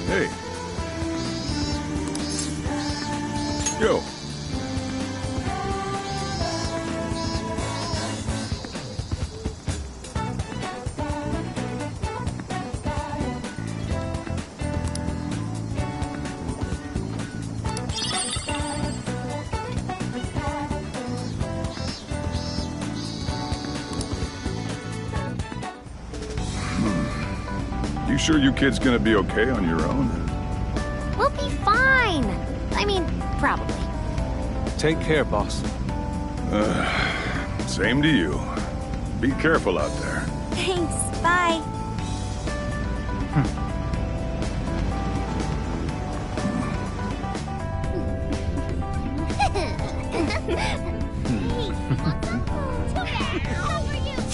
Hey. Yo. You sure you kids gonna be okay on your own? We'll be fine. I mean, probably. Take care, boss. Same to you. Be careful out there. Thanks, bye.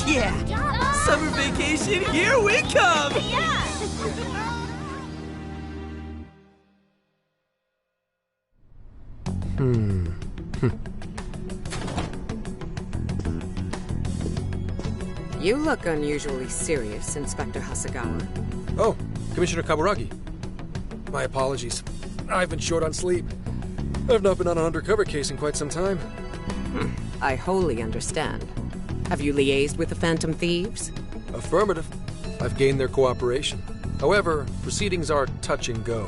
Yeah! Summer vacation, here we come! You look unusually serious, Inspector Hasagawa. Oh, Commissioner Kaburagi. My apologies. I've been short on sleep. I've not been on an undercover case in quite some time. I wholly understand. Have you liaised with the Phantom Thieves? Affirmative. I've gained their cooperation. However, proceedings are touch and go.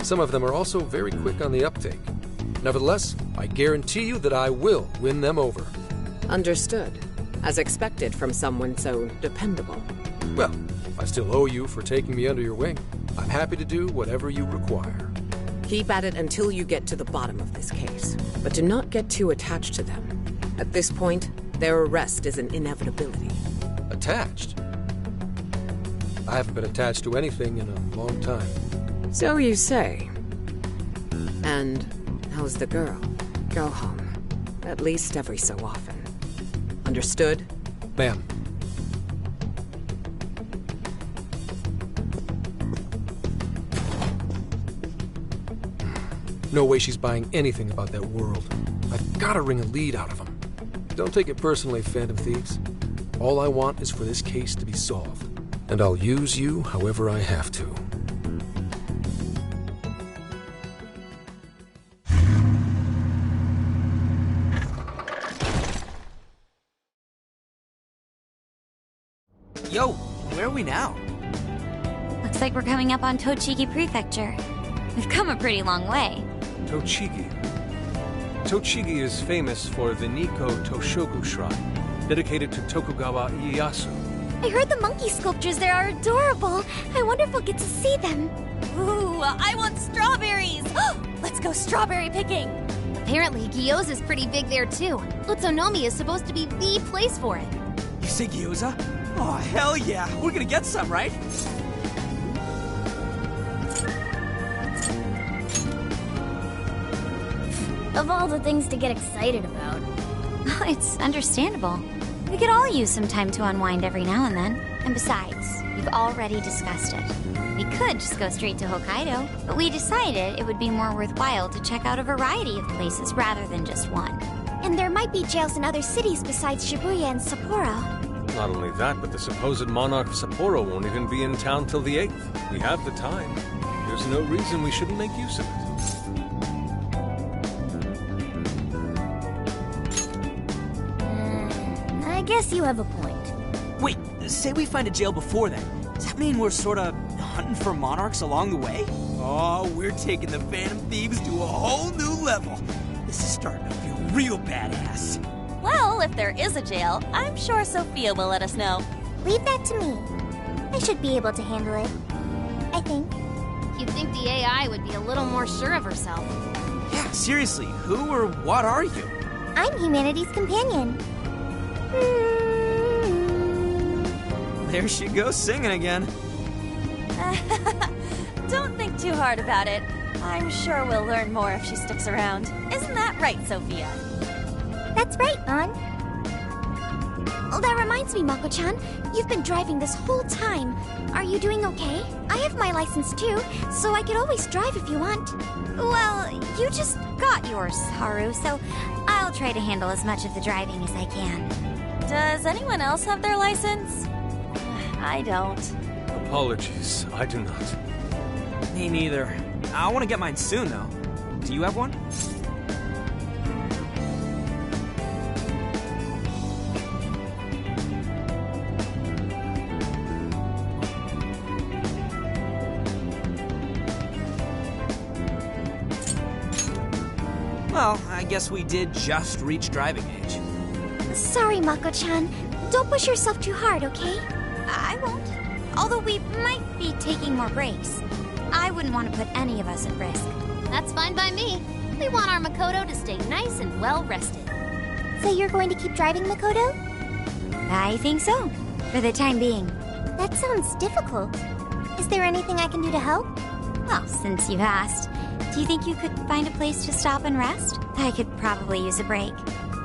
Some of them are also very quick on the uptake. Nevertheless, I guarantee you that I will win them over. Understood. As expected from someone so dependable. Well, I still owe you for taking me under your wing. I'm happy to do whatever you require. Keep at it until you get to the bottom of this case. But do not get too attached to them. At this point, their arrest is an inevitability. Attached? I haven't been attached to anything in a long time. So you say. And how's the girl? Go home. At least every so often. Understood? Ma'am. No way she's buying anything about that world. I've got to wring a lead out of them. Don't take it personally, Phantom Thieves. All I want is for this case to be solved. And I'll use you however I have to. Yo, where are we now? Looks like we're coming up on Tochigi Prefecture. We've come a pretty long way. Tochigi. Tochigi is famous for the Nikko Toshogu Shrine, dedicated to Tokugawa Ieyasu. I heard the monkey sculptures there are adorable. I wonder if we'll get to see them. Ooh, I want strawberries! Let's go strawberry picking! Apparently, gyoza's pretty big there too. Utsunomiya is supposed to be the place for it. You say gyoza? Oh, hell yeah! We're gonna get some, right? Of all the things to get excited about. It's understandable. We could all use some time to unwind every now and then. And besides, we've already discussed it. We could just go straight to Hokkaido, but we decided it would be more worthwhile to check out a variety of places rather than just one. And there might be jails in other cities besides Shibuya and Sapporo. Not only that, but the supposed monarch of Sapporo won't even be in town till the 8th. We have the time. There's no reason we shouldn't make use of it. I guess you have a point. Wait, say we find a jail before then. Does that mean we're sorta hunting for monarchs along the way? Oh, we're taking the Phantom Thieves to a whole new level. This is starting to feel real badass. Well, if there is a jail, I'm sure Sophia will let us know. Leave that to me. I should be able to handle it. I think. You'd think the AI would be a little more sure of herself. Yeah, seriously, who or what are you? I'm humanity's companion. There she goes singing again. Don't think too hard about it. I'm sure we'll learn more if she sticks around. Isn't that right, Sophia? That's right, An. Oh, that reminds me, Mako-chan. You've been driving this whole time. Are you doing okay? I have my license too, so I could always drive if you want. Well, you just got yours, Haru, so I'll try to handle as much of the driving as I can. Does anyone else have their license? I don't. Apologies, I do not. Me neither. I want to get mine soon, though. Do you have one? Well, I guess we did just reach driving age. Sorry, Mako-chan. Don't push yourself too hard, okay? I won't. Although we might be taking more breaks. I wouldn't want to put any of us at risk. That's fine by me. We want our Makoto to stay nice and well rested. So you're going to keep driving, Makoto? I think so. For the time being. That sounds difficult. Is there anything I can do to help? Well, since you've asked, do you think you could find a place to stop and rest? I could probably use a break.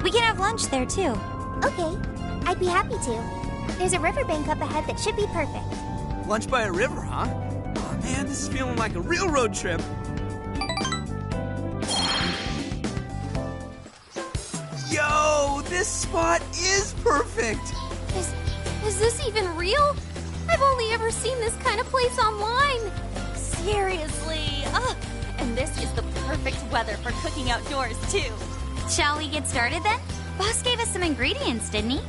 We can have lunch there, too. Okay, I'd be happy to. There's a riverbank up ahead that should be perfect. Lunch by a river, huh? Oh man, this is feeling like a real road trip. Yo, this spot is perfect! Is this even real? I've only ever seen this kind of place online. Seriously. Ugh. And this is the perfect weather for cooking outdoors, too. Shall we get started then? Boss gave us some ingredients, didn't he?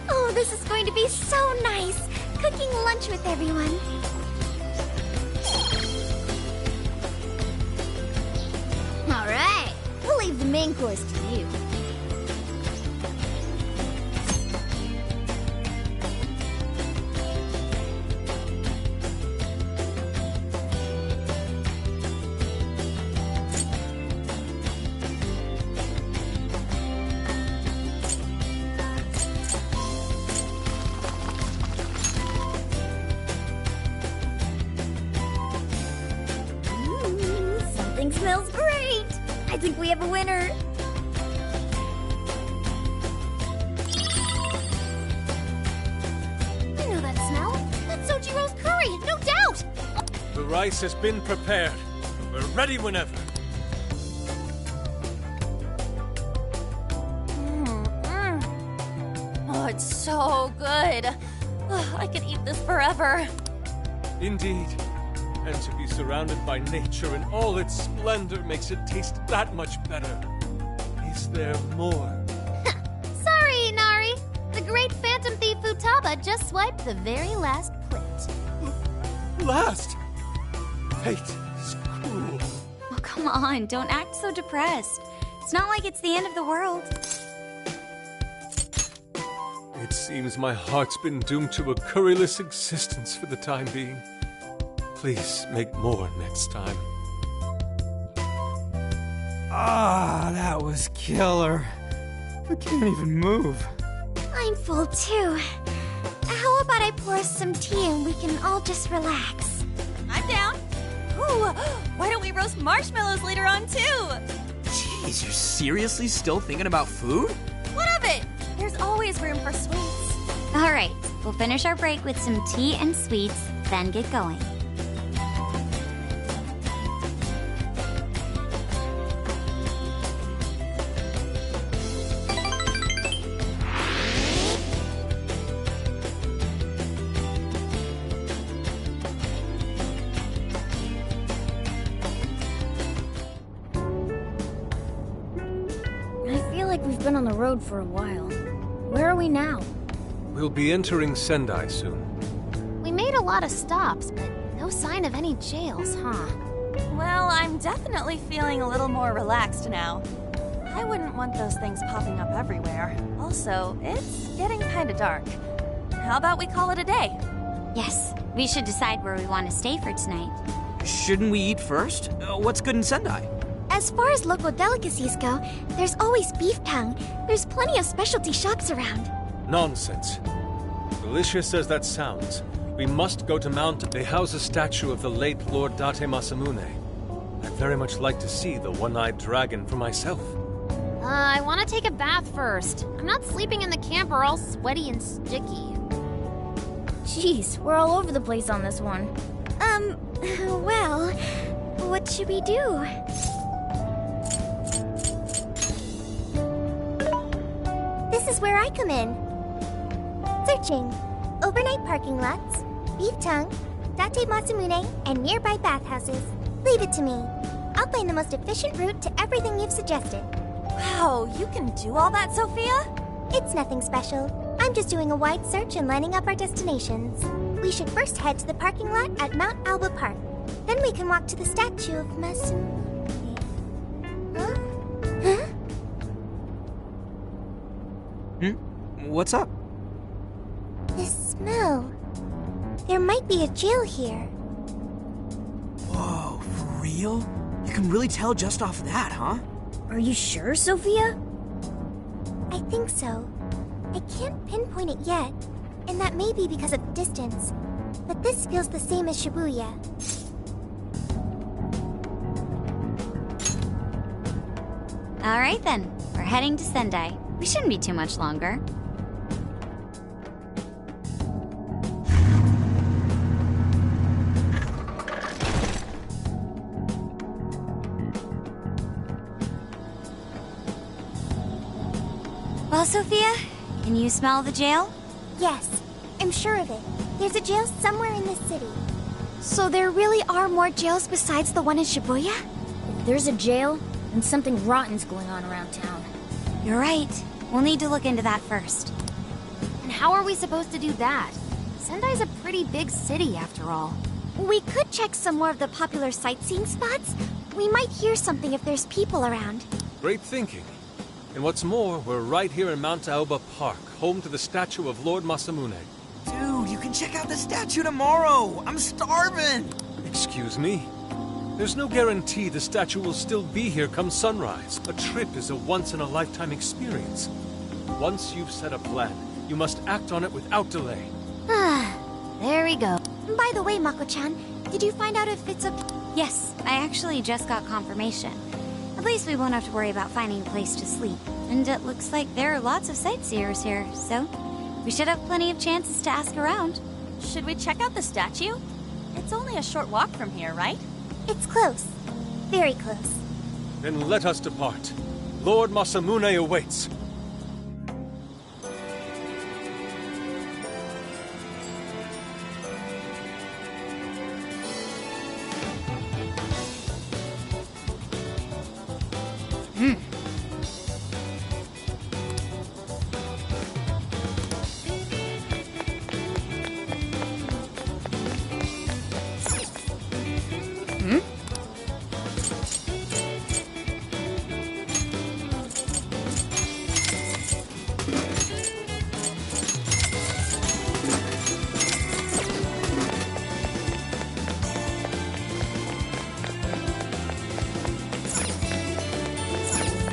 Oh, this is going to be so nice! Cooking lunch with everyone. All right. We'll leave the main course to you. Something smells great! I think we have a winner. I know that smell. That's Sojiro's curry, no doubt. The rice has been prepared. We're ready whenever. Oh, it's so good. Oh, I could eat this forever. Indeed. And to be surrounded by nature in all its splendor makes it taste that much better. Is there more? Sorry, Inari. The great phantom thief Futaba just swiped the very last plate. Last! Fate is cruel. Oh, come on. Don't act so depressed. It's not like it's the end of the world. It seems my heart's been doomed to a curryless existence for the time being. Please make more next time. Ah, that was killer. I can't even move. I'm full too. How about I pour us some tea and we can all just relax? I'm down. Ooh, why don't we roast marshmallows later on too? Jeez, you're seriously still thinking about food? What of it? There's always room for sweets. All right. We'll finish our break with some tea and sweets, then get going. I feel like we've been on the road for a while. Where are we now? We'll be entering Sendai soon. We made a lot of stops, but no sign of any jails, huh? Well, I'm definitely feeling a little more relaxed now. I wouldn't want those things popping up everywhere. Also, it's getting kind of dark. How about we call it a day? Yes. We should decide where we want to stay for tonight. Shouldn't we eat first? What's good in Sendai? As far as local delicacies go, there's always beef tongue. There's plenty of specialty shops around. Nonsense. Delicious as that sounds, we must go to Mount. They house a statue of the late Lord Date Masamune. I'd very much like to see the one-eyed dragon for myself. I want to take a bath first. I'm not sleeping in the camper all sweaty and sticky. Jeez, we're all over the place on this one. Well, what should we do? This is where I come in. Searching. Overnight parking lots, beef tongue, Date Masamune and nearby bathhouses. Leave it to me. I'll find the most efficient route to everything you've suggested. Wow, you can do all that, Sophia? It's nothing special. I'm just doing a wide search and lining up our destinations. We should first head to the parking lot at Mount Alba Park. Then we can walk to the statue of Masamune. Huh? What's up? This smell. There might be a jail here. Whoa, for real? You can really tell just off that, huh? Are you sure, Sophia? I think so. I can't pinpoint it yet, and that may be because of distance. But this feels the same as Shibuya. All right then, we're heading to Sendai. We shouldn't be too much longer. Well, Sophia, can you smell the jail? Yes, I'm sure of it. There's a jail somewhere in this city. So there really are more jails besides the one in Shibuya? If there's a jail, then something rotten's going on around town. You're right. We'll need to look into that first. And how are we supposed to do that? Sendai's a pretty big city, after all. We could check some more of the popular sightseeing spots. We might hear something if there's people around. Great thinking. And what's more, we're right here in Mount Aoba Park, home to the statue of Lord Masamune. Dude, you can check out the statue tomorrow! I'm starving! Excuse me? There's no guarantee the statue will still be here come sunrise. A trip is a once-in-a-lifetime experience. Once you've set a plan, you must act on it without delay. There we go. By the way, Mako-chan, did you find out if it's a... Yes, I actually just got confirmation. At least we won't have to worry about finding a place to sleep. And it looks like there are lots of sightseers here, so we should have plenty of chances to ask around. Should we check out the statue? It's only a short walk from here, right? It's close. Very close. Then let us depart. Lord Masamune awaits.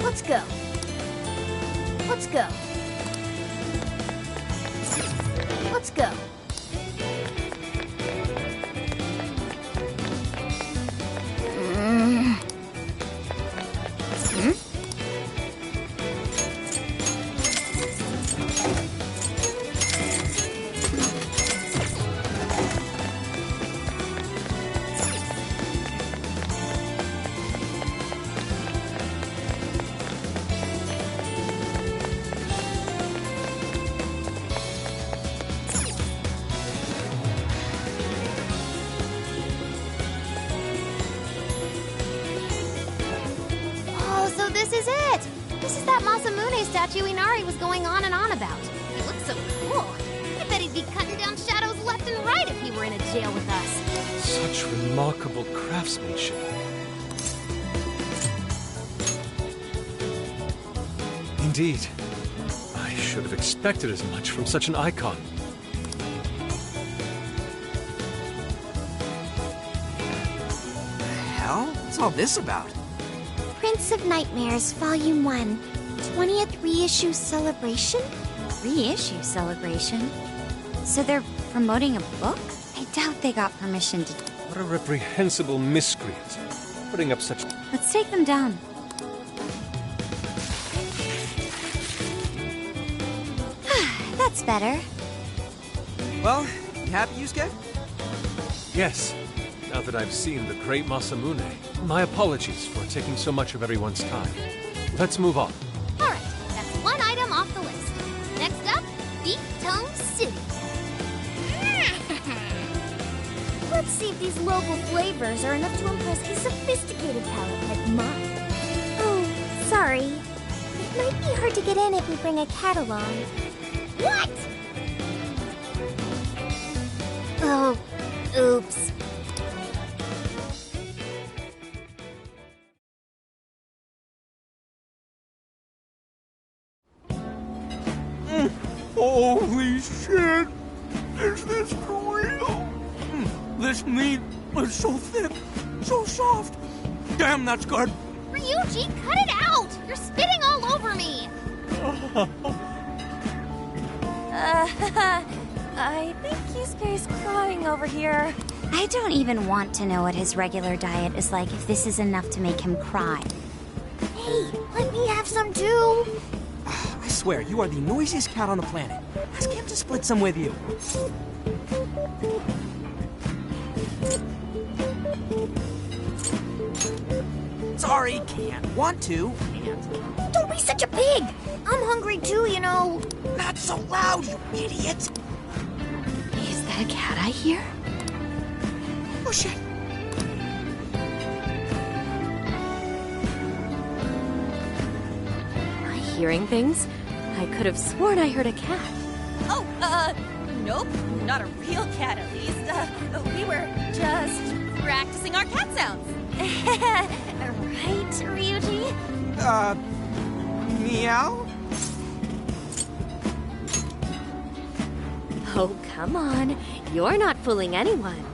Let's go. Let's go. Let's go. This is it! This is that Masamune statue Inari was going on and on about. He looks so cool. I bet he'd be cutting down shadows left and right if he were in a jail with us. Such remarkable craftsmanship. Indeed. I should have expected as much from such an icon. The hell? What's all this about? Prince of Nightmares, Volume 1. 20th reissue celebration? Reissue celebration? So they're promoting a book? I doubt they got permission to... What a reprehensible miscreant. Putting up such... Let's take them down. That's better. Well, you happy, Yusuke? Yes. Now that I've seen the great Masamune, my apologies for taking so much of everyone's time. Let's move on. All right, that's one item off the list. Next up, Deep Tongue City. Let's see if these local flavors are enough to impress a sophisticated palate like mine. Oh, sorry. It might be hard to get in if we bring a cat along. What? Oh, oops. Holy shit! Is this for real? This meat is so thick, so soft. Damn, that's good. Ryuji, cut it out! You're spitting all over me! I think Yusuke's crying over here. I don't even want to know what his regular diet is like if this is enough to make him cry. Hey, let me have some too. I swear, you are the noisiest cat on the planet. Ask him to split some with you. Sorry, can't. Want to, can't. Don't be such a pig. I'm hungry too, you know. Not so loud, you idiot! Is that a cat I hear? Oh, shit. Am I hearing things? I could have sworn I heard a cat. Oh, nope. Not a real cat, at least. We were just practicing our cat sounds. Right, Ryuji? Meow? Oh, come on. You're not fooling anyone.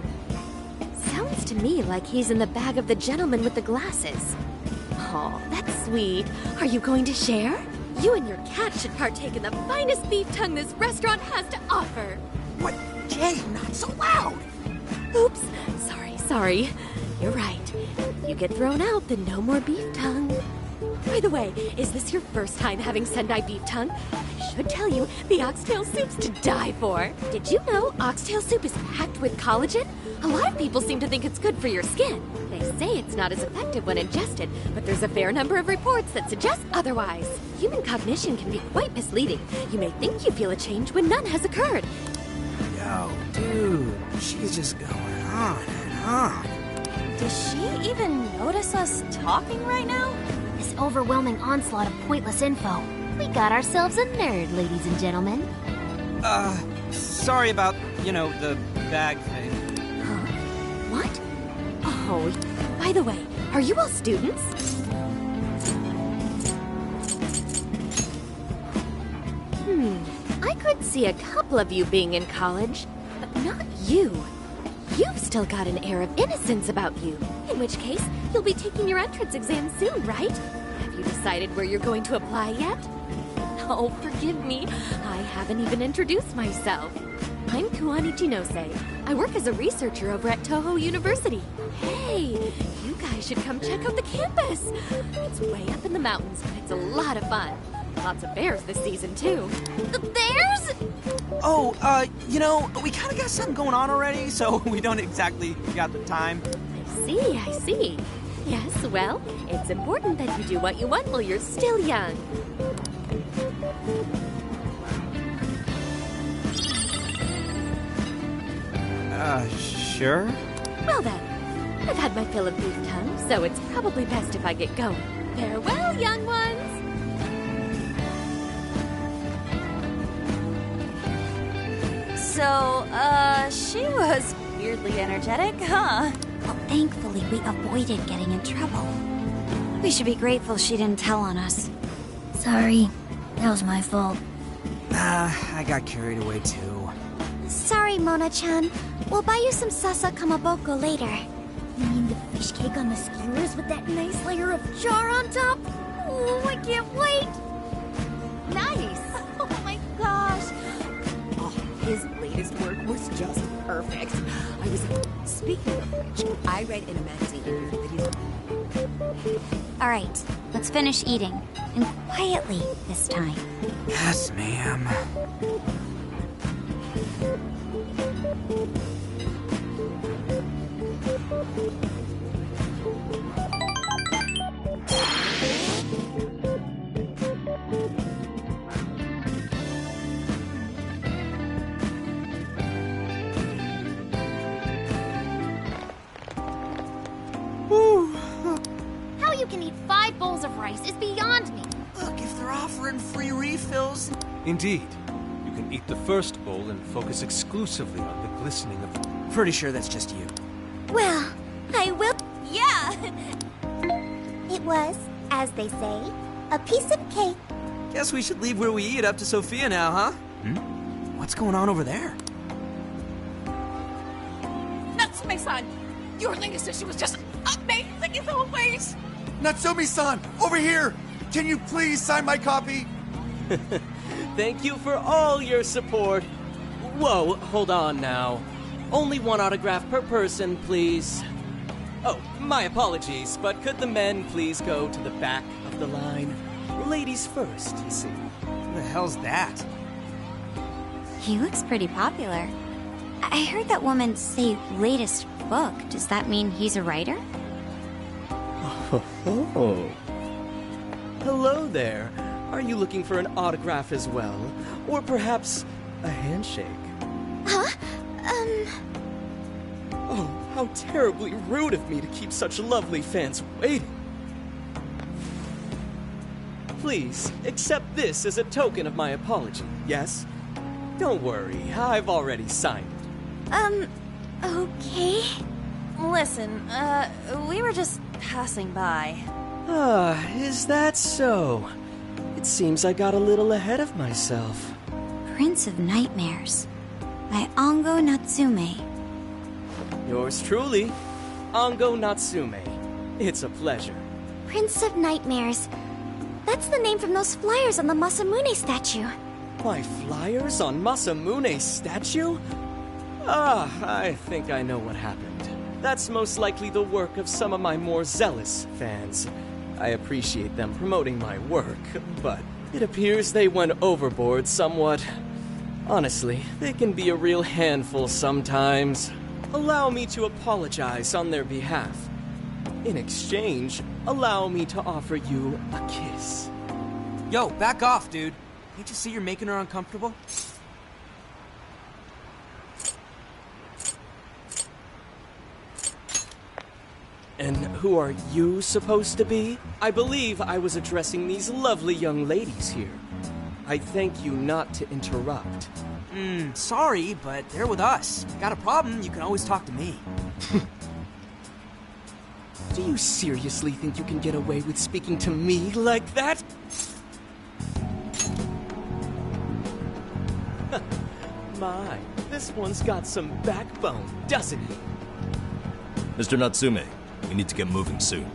Sounds to me like he's in the bag of the gentleman with the glasses. Oh, that's sweet. Are you going to share? You and your cat should partake in the finest beef tongue this restaurant has to offer. What? Jay, not so loud! Oops. Sorry. You're right. If you get thrown out, then no more beef tongue. By the way, is this your first time having Sendai beef tongue? I should tell you, the oxtail soup's to die for. Did you know oxtail soup is packed with collagen? A lot of people seem to think it's good for your skin. They say it's not as effective when ingested, but there's a fair number of reports that suggest otherwise. Human cognition can be quite misleading. You may think you feel a change when none has occurred. Yo, dude, she's just going on and on. Does she even notice us talking right now? This overwhelming onslaught of pointless info. We got ourselves a nerd, ladies and gentlemen. Sorry about, the bag thing. Huh? What? Oh, by the way, are you all students? I could see a couple of you being in college, but not you. You've still got an air of innocence about you. In which case, you'll be taking your entrance exam soon, right? Have you decided where you're going to apply yet? Oh, forgive me. I haven't even introduced myself. I'm Kuani Chinose. I work as a researcher over at Toho University. Hey, you guys should come check out the campus. It's way up in the mountains, but it's a lot of fun. Lots of bears this season, too. The bears? Oh, we kind of got something going on already, so we don't exactly got the time. I see. Yes, well, it's important that you do what you want while you're still young. Sure? Well then, I've had my fill of beef tongue, so it's probably best if I get going. Farewell, young ones! So, she was weirdly energetic, huh? Well, thankfully, we avoided getting in trouble. We should be grateful she didn't tell on us. Sorry, that was my fault. I got carried away too. Sorry, Mona-chan. We'll buy you some sasa kamaboko later. You mean the fish cake on the skewers with that nice layer of char on top? Oh, I can't wait! Nice! Oh my gosh! Oh, his latest work was just perfect. Speaking of which, I read in a magazine that he's... All right, let's finish eating. And quietly this time. Yes, ma'am. you can eat 5 bowls of rice is beyond me. Look, if they're offering free refills... Indeed. You can eat the first bowl and focus exclusively on the glistening of the... Pretty sure that's just you. Well, I will. Yeah! It was, as they say, a piece of cake. Guess we should leave where we eat up to Sophia now, huh? What's going on over there? Natsume-san, your linguist was just amazing in all ways. Natsumi-san, over here! Can you please sign my copy? Thank you for all your support. Whoa, hold on now. Only 1 autograph per person, please. Oh, my apologies, but could the men please go to the back of the line? Ladies first, you see. Who the hell's that? He looks pretty popular. I heard that woman say latest book. Does that mean he's a writer? Oh. Hello there. Are you looking for an autograph as well? Or perhaps a handshake? Huh? Oh, how terribly rude of me to keep such lovely fans waiting. Please, accept this as a token of my apology, yes? Don't worry, I've already signed it. Okay. Listen, we were just passing by. Ah, is that so? It seems I got a little ahead of myself. Prince of Nightmares by Ango Natsume. Yours truly, Ango Natsume. It's a pleasure. Prince of Nightmares. That's the name from those flyers on the Masamune statue. My flyers on Masamune's statue? Ah, I think I know what happened. That's most likely the work of some of my more zealous fans. I appreciate them promoting my work, but it appears they went overboard somewhat. Honestly, they can be a real handful sometimes. Allow me to apologize on their behalf. In exchange, allow me to offer you a kiss. Yo, back off, dude. Can't you see you're making her uncomfortable? And who are you supposed to be? I believe I was addressing these lovely young ladies here. I thank you not to interrupt. Sorry, but they're with us. Got a problem, you can always talk to me. Do you seriously think you can get away with speaking to me like that? My, this one's got some backbone, doesn't he? Mr. Natsume, we need to get moving soon.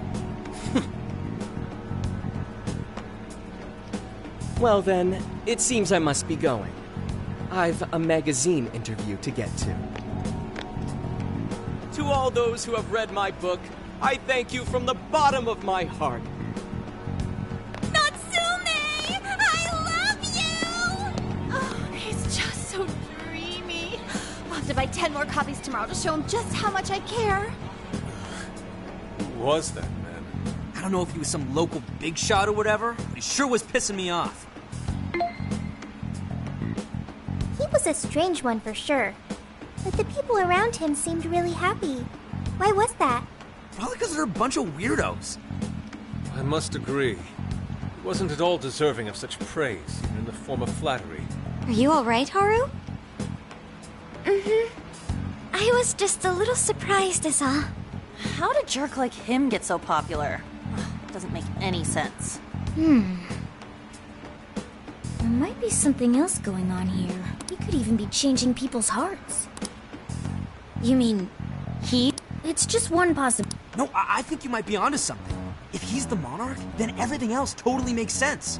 Well then, it seems I must be going. I've a magazine interview to get to. To all those who have read my book, I thank you from the bottom of my heart. Natsume! I love you! Oh, he's just so dreamy. I'll have to buy 10 more copies tomorrow to show him just how much I care. Who was that man? I don't know if he was some local big shot or whatever, but he sure was pissing me off. He was a strange one for sure. But the people around him seemed really happy. Why was that? Probably because they're a bunch of weirdos. I must agree. He wasn't at all deserving of such praise, even in the form of flattery. Are you alright, Haru? I was just a little surprised is all. How did a jerk like him get so popular? Doesn't make any sense. There might be something else going on here. He could even be changing people's hearts. You mean he? It's just one possibility. No, I think you might be onto something. If he's the monarch, then everything else totally makes sense.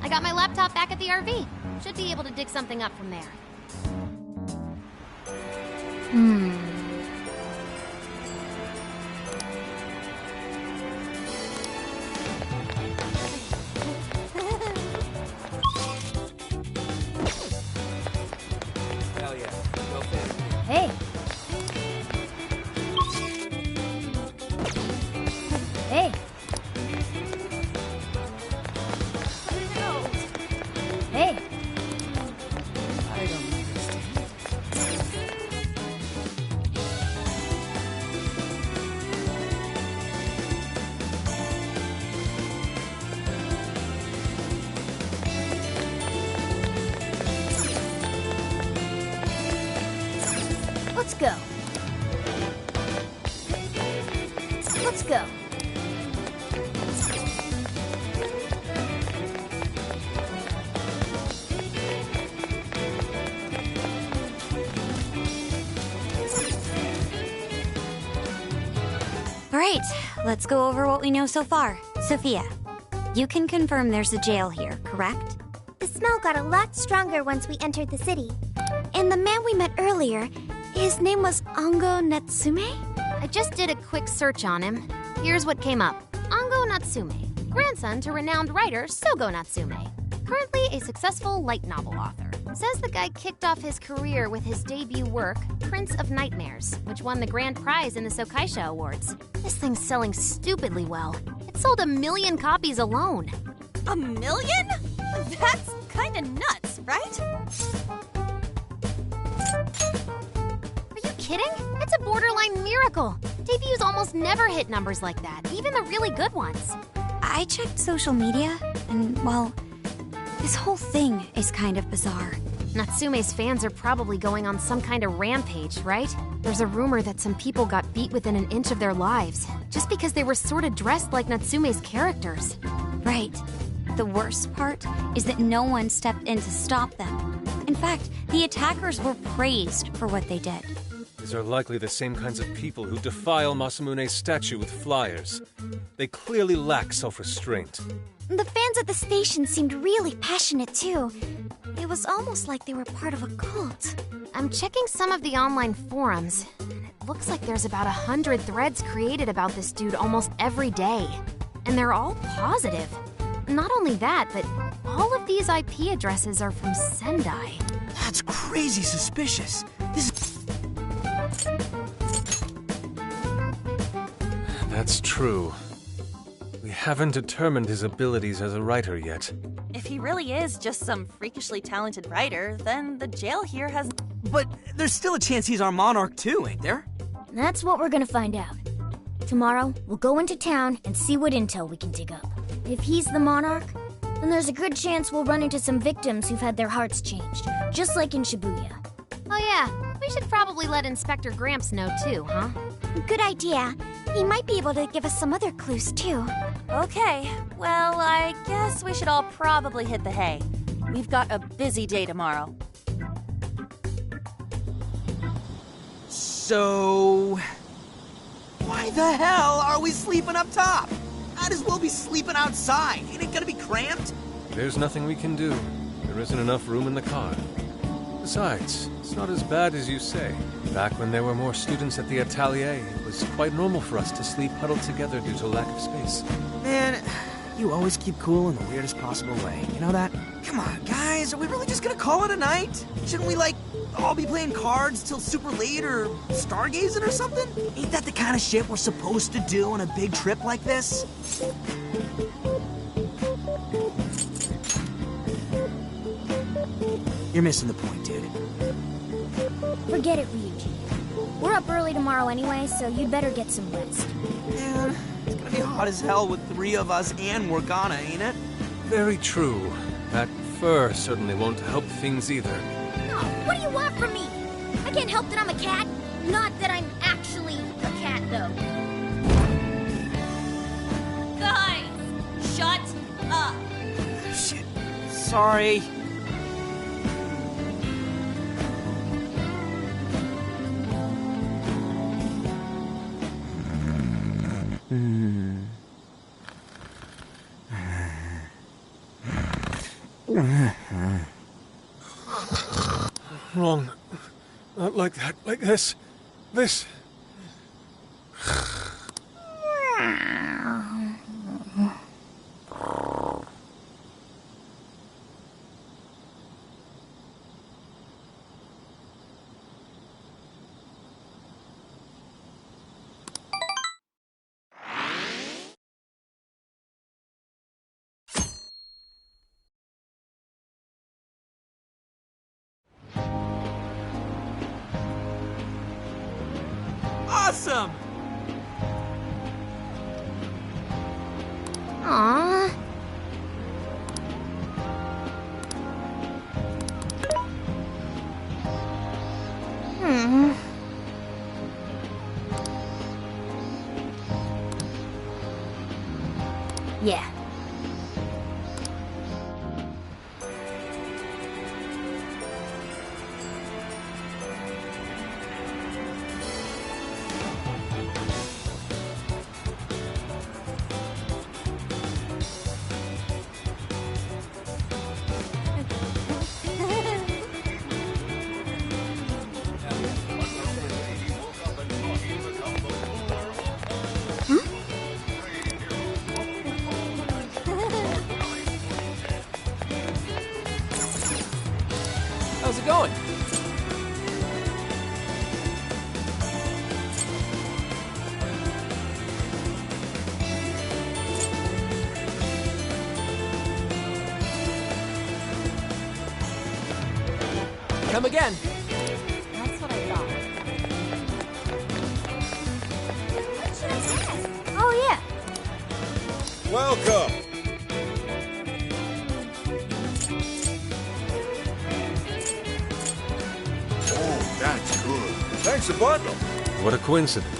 I got my laptop back at the RV. Should be able to dig something up from there. Hell yeah. Go fan. Hey. Hey. Hey. I don't understand. Let's go. Let's go. All right, let's go over what we know so far. Sophia, you can confirm there's a jail here, correct? The smell got a lot stronger once we entered the city. And the man we met earlier, his name was Ango Natsume? I just did a quick search on him. Here's what came up. Ango Natsume, grandson to renowned writer Sogo Natsume. Currently a successful light novel author. Says the guy kicked off his career with his debut work, Prince of Nightmares, which won the grand prize in the Sokaisha Awards. This thing's selling stupidly well. It sold 1 million copies alone. 1 million? That's kinda nuts, right? Are you kidding? It's a borderline miracle. Debuts almost never hit numbers like that, even the really good ones. I checked social media, and, well, this whole thing is kind of bizarre. Natsume's fans are probably going on some kind of rampage, right? There's a rumor that some people got beat within an inch of their lives, just because they were sort of dressed like Natsume's characters. Right. The worst part is that no one stepped in to stop them. In fact, the attackers were praised for what they did. These are likely the same kinds of people who defile Masamune's statue with flyers. They clearly lack self-restraint. The fans at the station seemed really passionate, too. It was almost like they were part of a cult. I'm checking some of the online forums, and it looks like there's about 100 threads created about this dude almost every day. And they're all positive. Not only that, but all of these IP addresses are from Sendai. That's crazy suspicious. This That's true. We haven't determined his abilities as a writer yet. If he really is just some freakishly talented writer, then the jail here has... But there's still a chance he's our monarch too, ain't there? That's what we're gonna find out. Tomorrow, we'll go into town and see what intel we can dig up. If he's the monarch, then there's a good chance we'll run into some victims who've had their hearts changed, just like in Shibuya. Oh yeah, we should probably let Inspector Gramps know too, huh? Good idea. He might be able to give us some other clues, too. Okay, well, I guess we should all probably hit the hay. We've got a busy day tomorrow. So... why the hell are we sleeping up top? Might as well be sleeping outside. Ain't it gonna be cramped? There's nothing we can do. There isn't enough room in the car. Besides, it's not as bad as you say. Back when there were more students at the atelier, it was quite normal for us to sleep huddled together due to lack of space. Man, you always keep cool in the weirdest possible way. You know that? Come on, guys, are we really just gonna call it a night? Shouldn't we, like, all be playing cards till super late or stargazing or something? Ain't that the kind of shit we're supposed to do on a big trip like this? You're missing the point, dude. Forget it, Ryuji. We're up early tomorrow anyway, so you'd better get some rest. Man, it's gonna be hot as hell with 3 of us and Morgana, ain't it? Very true. That fur certainly won't help things either. Oh, what do you want from me? I can't help that I'm a cat. Not that I'm actually a cat, though. Guys, shut up. Shit. Sorry. Wrong. Not like that. Like this. This. Awesome! Aww. Yeah. How's it going? Come again. That's what I thought. What should I get? Oh, yeah. Welcome. Oh, that's good. Thanks a bundle. What a coincidence.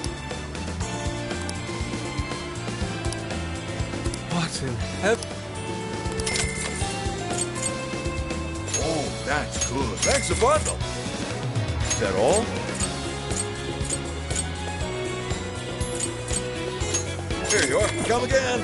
What in heaven? Oh, that's good. Thanks a bundle. Is that all? Here you are. Come again.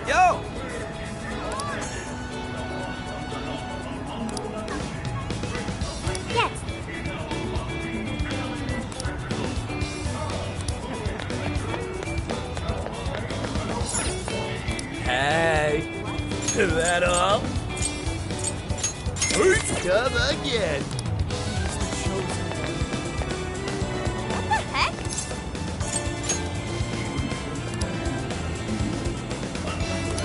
Yo! Yes. Hey! Is that all? Come again! What the heck?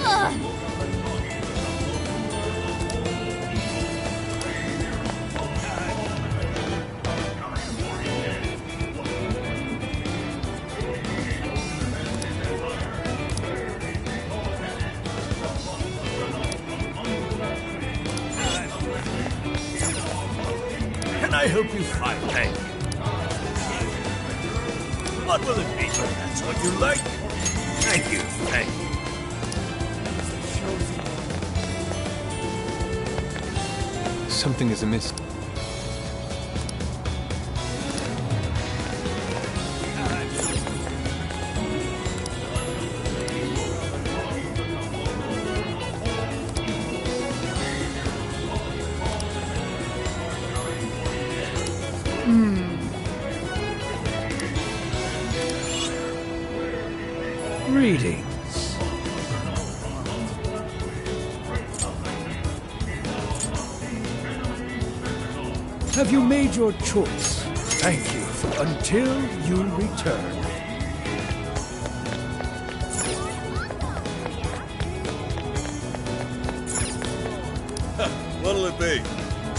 Ugh. Can I help you find me? What will it be? That's what you like? Thank you, thank you. Something is amiss. Greetings. Have you made your choice? Thank you until you return. What'll it be?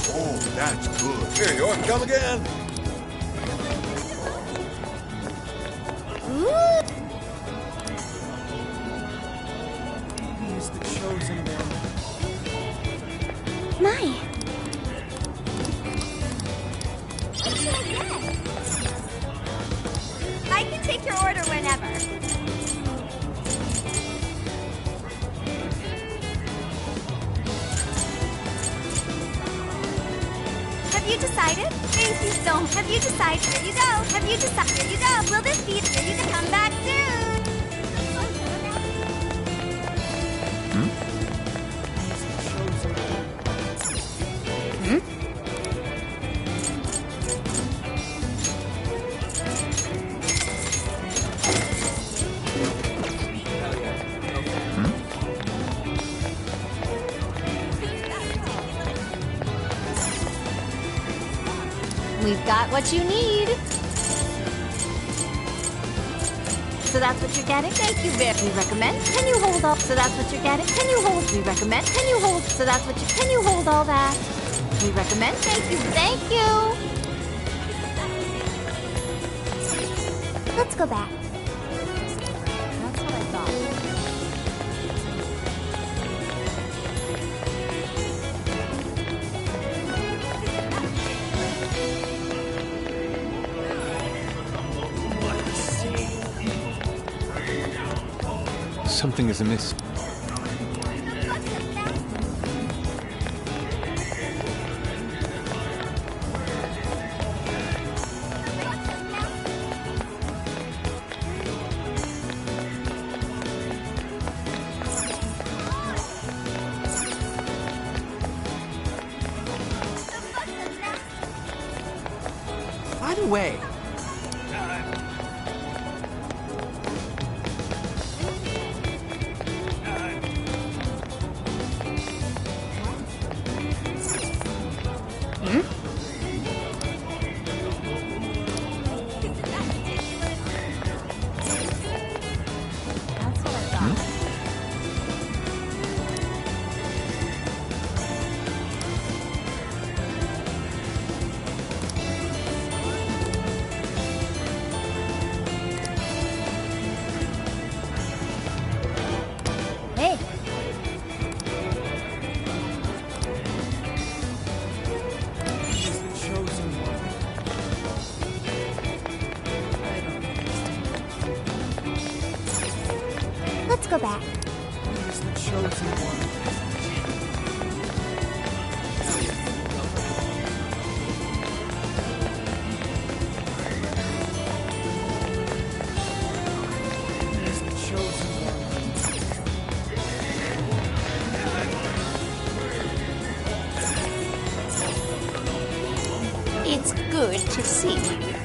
Oh, that's good. Here you are. Come again. He's the chosen one. My. I can take your order whenever. Have you decided? Thank you so much. Have you decided? Here you go. Have you decided? Here you go. Will this be? Here you go. Come back soon. We've got what you need. So that's what you're getting? Thank you very much. We recommend. Can you hold all? So that's what you're getting? Can you hold? We recommend. Can you hold? So that's what you. Can you hold all that? We recommend. Thank you. Thank you. Let's go back. That's what I thought. Something is amiss. By the way, Hey, let's go back. It's good to see you.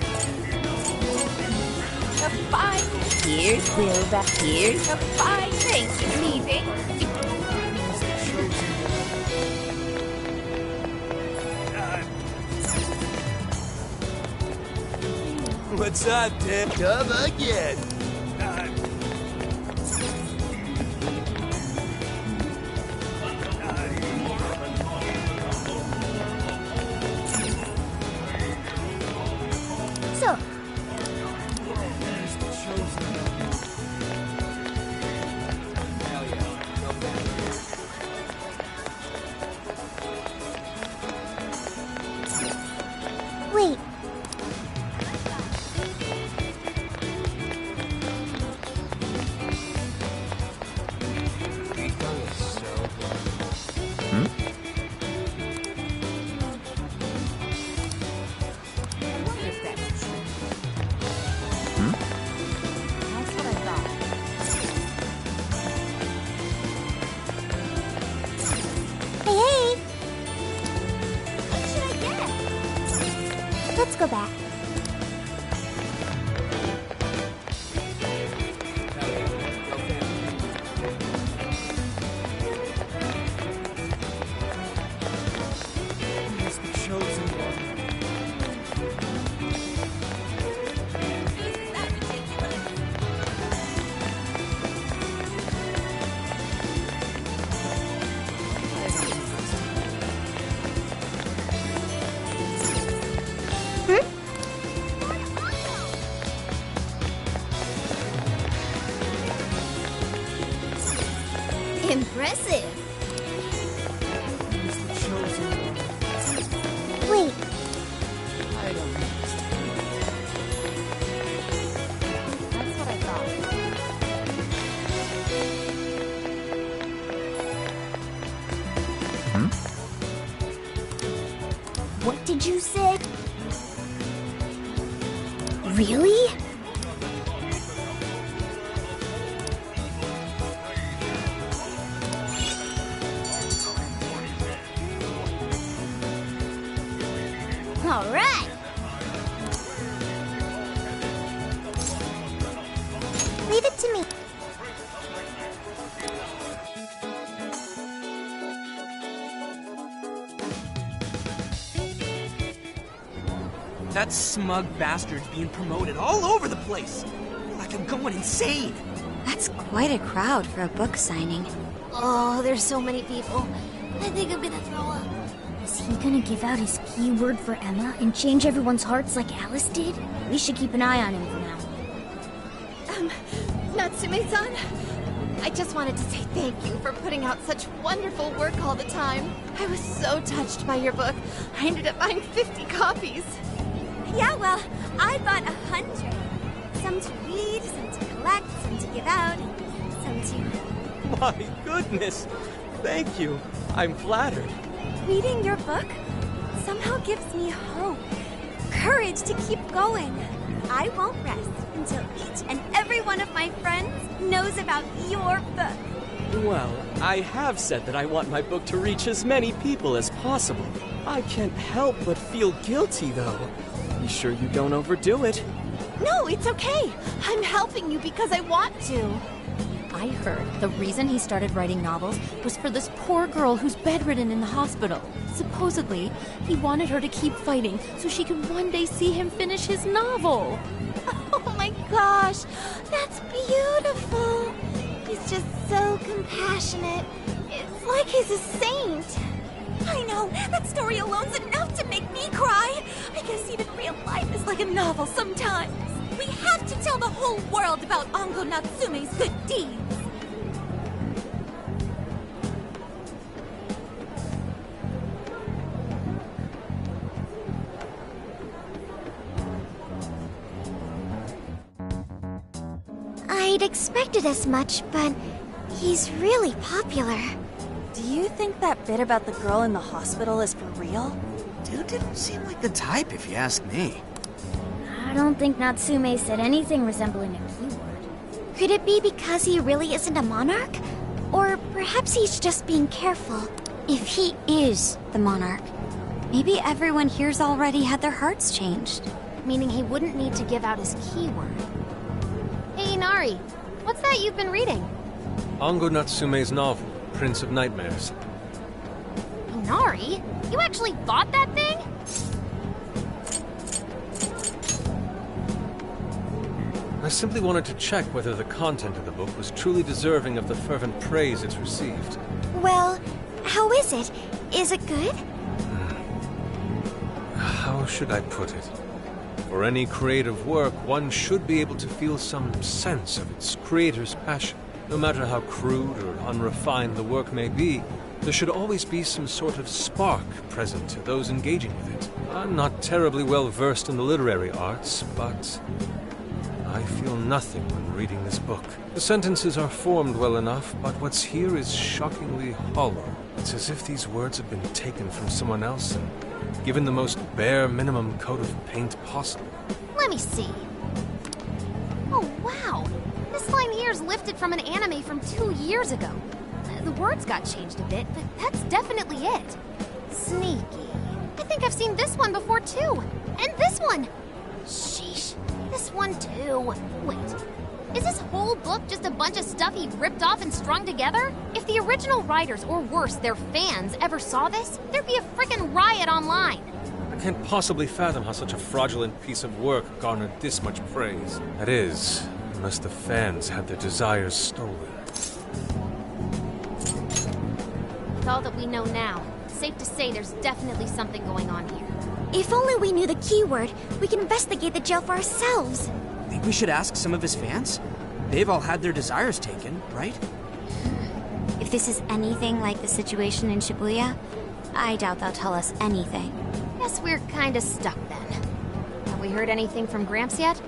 A fine. Here's Wilbur. Here's a fine. Thank you, leaving. What's up, Tim? Come again. So, wait. That's what I thought. Hey, hey, What should I get? let's go back. Impressive. Wait, That's what I thought. what did you say? Really? All right. Leave it to me. That smug bastard's being promoted all over the place. Like I'm going insane. That's quite a crowd for a book signing. Oh, there's so many people. I think I'm gonna throw up. Is he gonna give out his keyword for Emma and change everyone's hearts like Alice did? We should keep an eye on him for now. Natsume-san, I just wanted to say thank you for putting out such wonderful work all the time. I was so touched by your book. I ended up buying 50 copies. Yeah, well, I bought 100. Some to read, some to collect, some to give out, some to... My goodness! Thank you. I'm flattered. Reading your book somehow gives me hope, courage to keep going. I won't rest until each and every one of my friends knows about your book. Well, I have said that I want my book to reach as many people as possible. I can't help but feel guilty, though. Be sure you don't overdo it. No, it's okay. I'm helping you because I want to. I heard the reason he started writing novels was for this poor girl who's bedridden in the hospital. Supposedly, he wanted her to keep fighting so she could one day see him finish his novel. Oh my gosh, that's beautiful. He's just so compassionate. It's like he's a saint. I know, that story alone's enough to make me cry. I guess even real life is like a novel sometimes. We have to tell the whole world about Ango Natsume's good deeds. I'd expected as much, but he's really popular. Do you think that bit about the girl in the hospital is for real? Dude didn't seem like the type, if you ask me. I don't think Natsume said anything resembling a keyword. Could it be because he really isn't a monarch? Or perhaps he's just being careful. If he is the monarch, maybe everyone here's already had their hearts changed. Meaning he wouldn't need to give out his keyword. Hey, Inari, what's that you've been reading? Ango Natsume's novel, Prince of Nightmares. Inari? You actually bought that thing? I simply wanted to check whether the content of the book was truly deserving of the fervent praise it's received. Well, how is it? Is it good? How should I put it? For any creative work, one should be able to feel some sense of its creator's passion. No matter how crude or unrefined the work may be, there should always be some sort of spark present to those engaging with it. I'm not terribly well versed in the literary arts, but I feel nothing when reading this book. The sentences are formed well enough, but what's here is shockingly hollow. It's as if these words have been taken from someone else and given the most bare minimum coat of paint possible. Let me see. Oh, wow. This line here is lifted from an anime from 2 years ago. The words got changed a bit, but that's definitely it. Sneaky. I think I've seen this one before, too. And this one. Sheesh. This one, too. Wait. Is this whole book just a bunch of stuff he ripped off and strung together? If the original writers, or worse, their fans, ever saw this, there'd be a frickin' riot online. I can't possibly fathom how such a fraudulent piece of work garnered this much praise. That is, unless the fans had their desires stolen. With all that we know now, safe to say there's definitely something going on here. If only we knew the keyword, we could investigate the jail for ourselves. Think we should ask some of his fans? They've all had their desires taken, right? If this is anything like the situation in Shibuya, I doubt they'll tell us anything. Guess we're kinda stuck then. Have we heard anything from Gramps yet?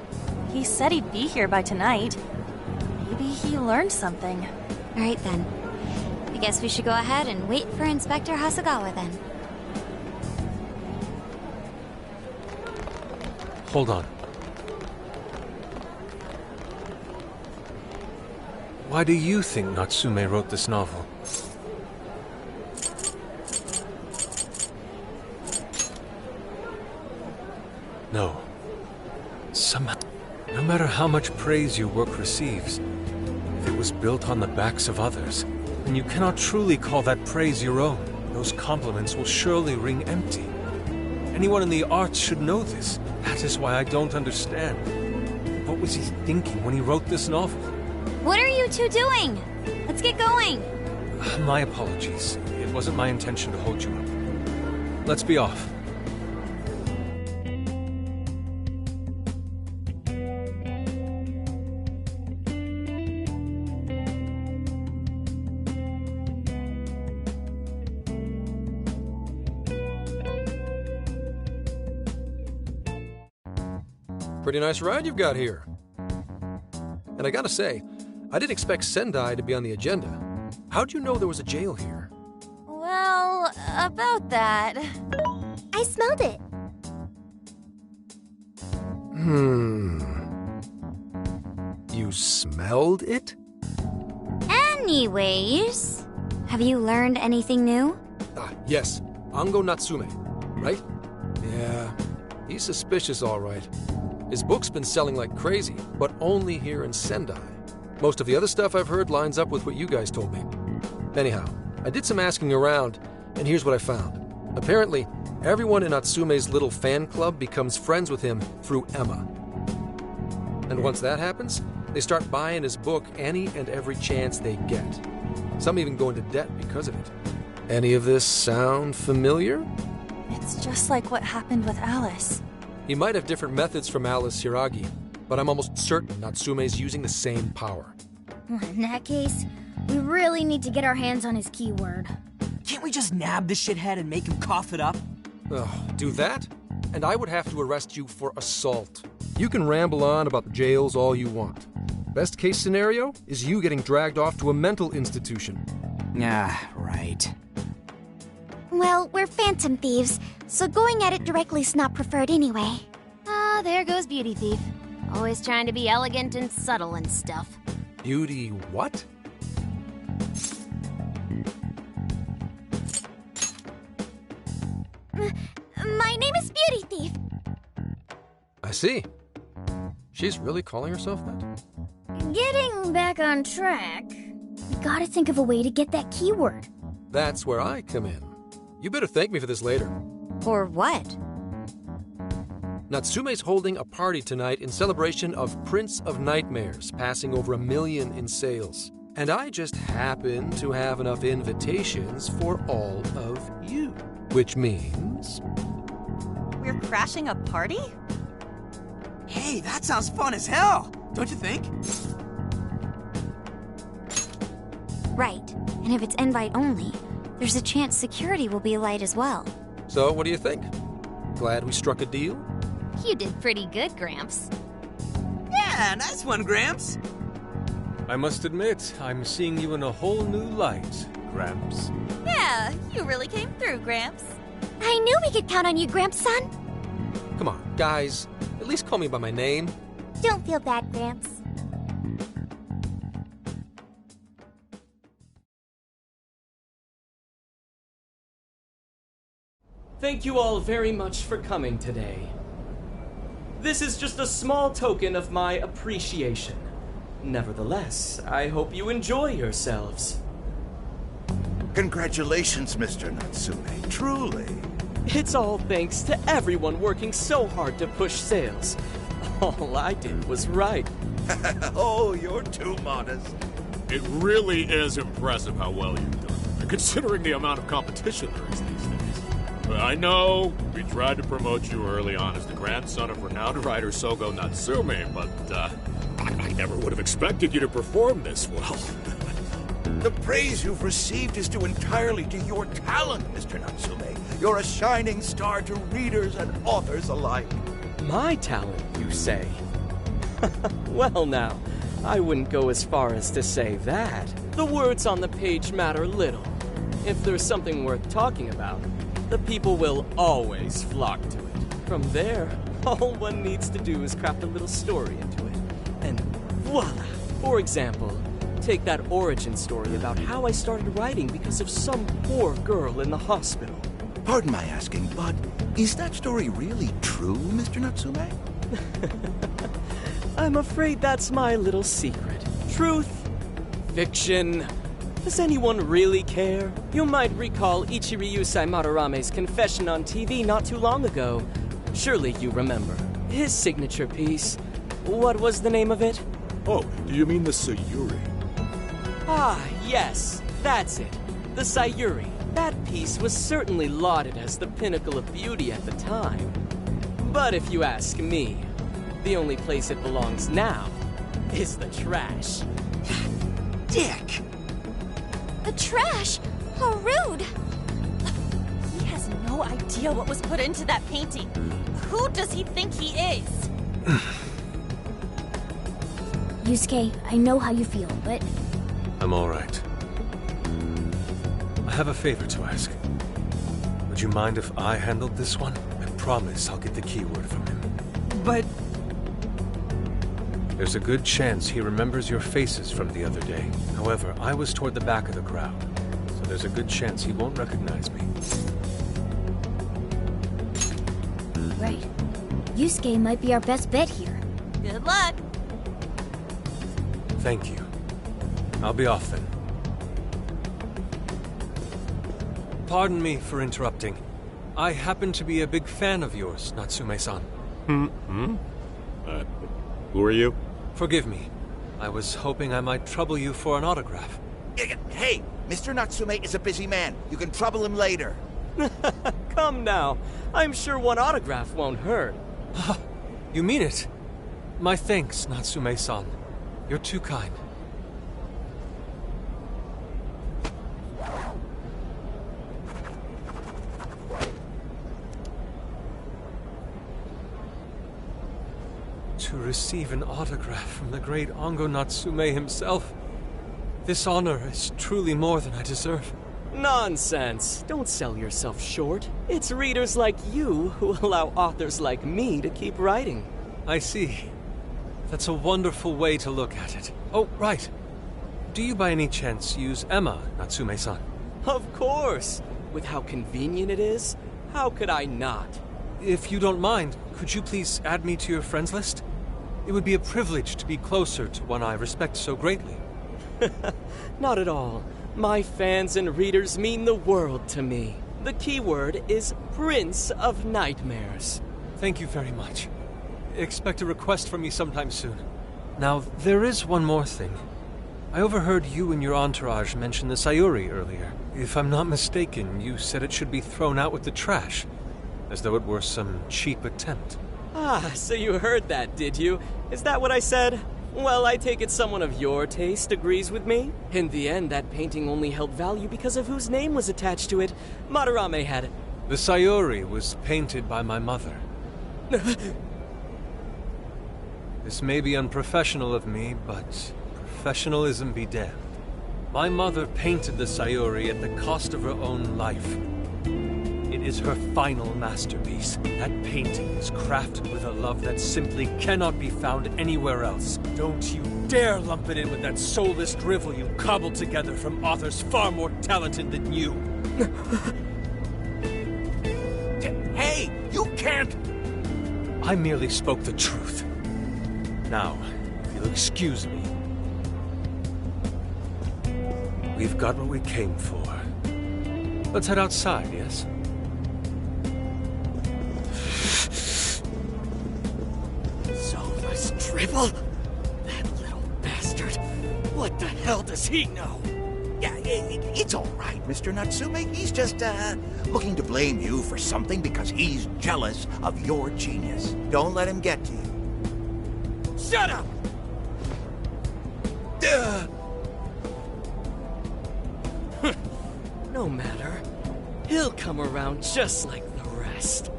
He said he'd be here by tonight. Maybe he learned something. All right then. I guess we should go ahead and wait for Inspector Hasagawa then. Hold on. Why do you think Natsume wrote this novel? No. Somehow, no matter how much praise your work receives, if it was built on the backs of others, then you cannot truly call that praise your own. Those compliments will surely ring empty. Anyone in the arts should know this. That is why I don't understand. What was he thinking when he wrote this novel? What are you two doing? Let's get going. My apologies. It wasn't my intention to hold you up. Let's be off. Pretty nice ride you've got here. And I gotta say, I didn't expect Sendai to be on the agenda. How'd you know there was a jail here? Well, about that. I smelled it. You smelled it? Anyways, have you learned anything new? Yes. Ango Natsume, right? Yeah, he's suspicious all right. His book's been selling like crazy, but only here in Sendai. Most of the other stuff I've heard lines up with what you guys told me. Anyhow, I did some asking around, and here's what I found. Apparently, everyone in Natsume's little fan club becomes friends with him through Emma. And once that happens, they start buying his book any and every chance they get. Some even go into debt because of it. Any of this sound familiar? It's just like what happened with Alice. He might have different methods from Alice Hiragi, but I'm almost certain Natsume's using the same power. In that case, we really need to get our hands on his keyword. Can't we just nab the shithead and make him cough it up? Do that? And I would have to arrest you for assault. You can ramble on about the jails all you want. Best case scenario is you getting dragged off to a mental institution. Right. Well, we're phantom thieves, so going at it directly's not preferred anyway. Ah, there goes Beauty Thief. Always trying to be elegant and subtle and stuff. Beauty what? My name is Beauty Thief. I see. She's really calling herself that? Getting back on track, we gotta think of a way to get that keyword. That's where I come in. You better thank me for this later. For what? Natsume's holding a party tonight in celebration of Prince of Nightmares, passing over 1 million in sales. And I just happen to have enough invitations for all of you. Which means... We're crashing a party? Hey, that sounds fun as hell, don't you think? Right. And if it's invite only, there's a chance security will be light as well. So, what do you think? Glad we struck a deal? You did pretty good, Gramps. Yeah, nice one, Gramps. I must admit, I'm seeing you in a whole new light, Gramps. Yeah, you really came through, Gramps. I knew we could count on you, Gramps-son. Come on, guys. At least call me by my name. Don't feel bad, Gramps. Thank you all very much for coming today. This is just a small token of my appreciation. Nevertheless, I hope you enjoy yourselves. Congratulations, Mr. Natsume. Truly. It's all thanks to everyone working so hard to push sales. All I did was write. Oh, you're too modest. It really is impressive how well you've done, considering the amount of competition there is these days. I know we tried to promote you early on as the grandson of renowned writer Sogo Natsume, but I never would have expected you to perform this well. The praise you've received is due entirely to your talent, Mr. Natsume. You're a shining star to readers and authors alike. My talent, you say? Well now, I wouldn't go as far as to say that. The words on the page matter little. If there's something worth talking about, the people will always flock to it. From there, all one needs to do is craft a little story into it. And voila! For example, take that origin story about how I started writing because of some poor girl in the hospital. Pardon my asking, but is that story really true, Mr. Natsume? I'm afraid that's my little secret. Truth, fiction, Does anyone really care? You might recall Ichiryusai Madarame's confession on TV not too long ago. Surely you remember. His signature piece. What was the name of it? Oh, do you mean the Sayuri? Ah, yes, that's it. The Sayuri. That piece was certainly lauded as the pinnacle of beauty at the time. But if you ask me, the only place it belongs now is the trash. Dick! The trash? How rude! He has no idea what was put into that painting. Who does he think he is? Yusuke, I know how you feel, but... I'm all right. I have a favor to ask. Would you mind if I handled this one? I promise I'll get the keyword from him. But... There's a good chance he remembers your faces from the other day. However, I was toward the back of the crowd, so there's a good chance he won't recognize me. Right. Yusuke might be our best bet here. Good luck. Thank you. I'll be off then. Pardon me for interrupting. I happen to be a big fan of yours, Natsume-san. Who are you? Forgive me. I was hoping I might trouble you for an autograph. Hey, Mr. Natsume is a busy man. You can trouble him later. Come now. I'm sure one autograph won't hurt. You mean it? My thanks, Natsume-san. You're too kind. To receive an autograph from the great Ongo Natsume himself. This honor is truly more than I deserve. Nonsense. Don't sell yourself short. It's readers like you who allow authors like me to keep writing. I see. That's a wonderful way to look at it. Oh, right. Do you by any chance use Emma, Natsume-san? Of course. With how convenient it is, how could I not? If you don't mind, could you please add me to your friends list? It would be a privilege to be closer to one I respect so greatly. Not at all. My fans and readers mean the world to me. The keyword is Prince of Nightmares. Thank you very much. Expect a request from me sometime soon. Now, there is one more thing. I overheard you and your entourage mention the Sayuri earlier. If I'm not mistaken, you said it should be thrown out with the trash, as though it were some cheap attempt. Ah, so you heard that, did you? Is that what I said? Well, I take it someone of your taste agrees with me. In the end, that painting only held value because of whose name was attached to it. Madarame had it. The Sayuri was painted by my mother. This may be unprofessional of me, but professionalism be damned. My mother painted the Sayuri at the cost of her own life. It is her final masterpiece. That painting is crafted with a love that simply cannot be found anywhere else. Don't you dare lump it in with that soulless drivel you cobbled together from authors far more talented than you. Hey, you can't! I merely spoke the truth. Now, if you'll excuse me. We've got what we came for. Let's head outside, yes? Soulless drivel? That little bastard. What the hell does he know? Yeah, it's all right, Mr. Natsume. He's just, looking to blame you for something because he's jealous of your genius. Don't let him get to you. Shut up! No matter. He'll come around just like the rest.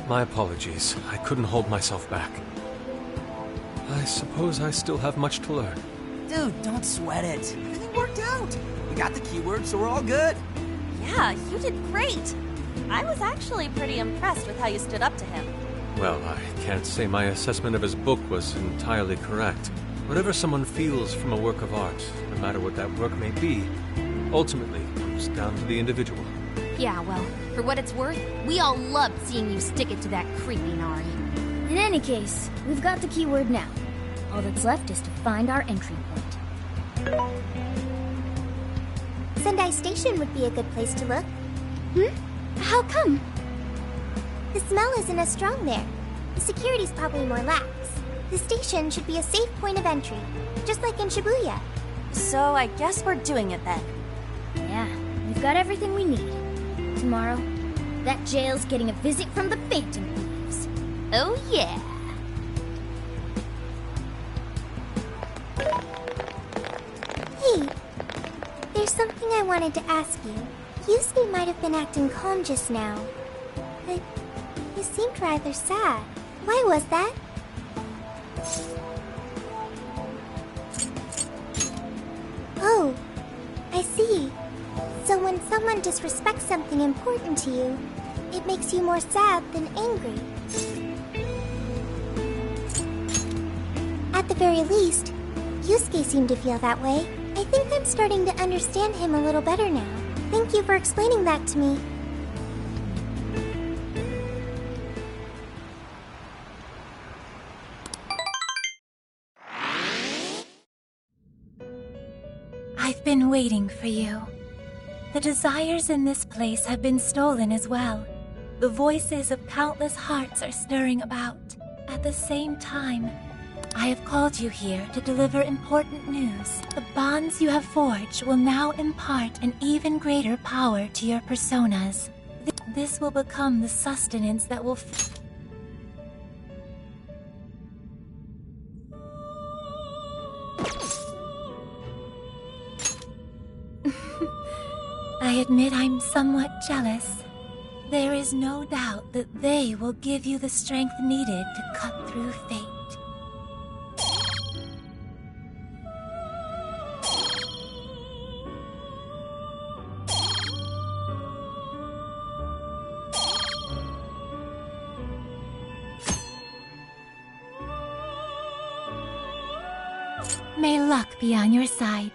My apologies. I couldn't hold myself back. I suppose I still have much to learn. Dude, don't sweat it. Everything worked out. We got the keyword, so we're all good. Yeah, you did great. I was actually pretty impressed with how you stood up to him. Well, I can't say my assessment of his book was entirely correct. Whatever someone feels from a work of art, no matter what that work may be, ultimately comes down to the individual. Yeah, well, for what it's worth, we all loved seeing you stick it to that creepy Nari. In any case, we've got the keyword now. All that's left is to find our entry point. Sendai Station would be a good place to look. How come? The smell isn't as strong there. The security's probably more lax. The station should be a safe point of entry, just like in Shibuya. So I guess we're doing it then. Yeah, we've got everything we need. Tomorrow, that jail's getting a visit from the Phantom Thieves. Oh yeah! Hey, there's something I wanted to ask you. Yusuke might have been acting calm just now, but he seemed rather sad. Why was that? Oh, I see. So when someone disrespects something important to you, it makes you more sad than angry. At the very least, Yusuke seemed to feel that way. I think I'm starting to understand him a little better now. Thank you for explaining that to me. I've been waiting for you. The desires in this place have been stolen as well. The voices of countless hearts are stirring about. At the same time, I have called you here to deliver important news. The bonds you have forged will now impart an even greater power to your personas. This will become the sustenance that will I admit I'm somewhat jealous. There is no doubt that they will give you the strength needed to cut through fate. May luck be on your side.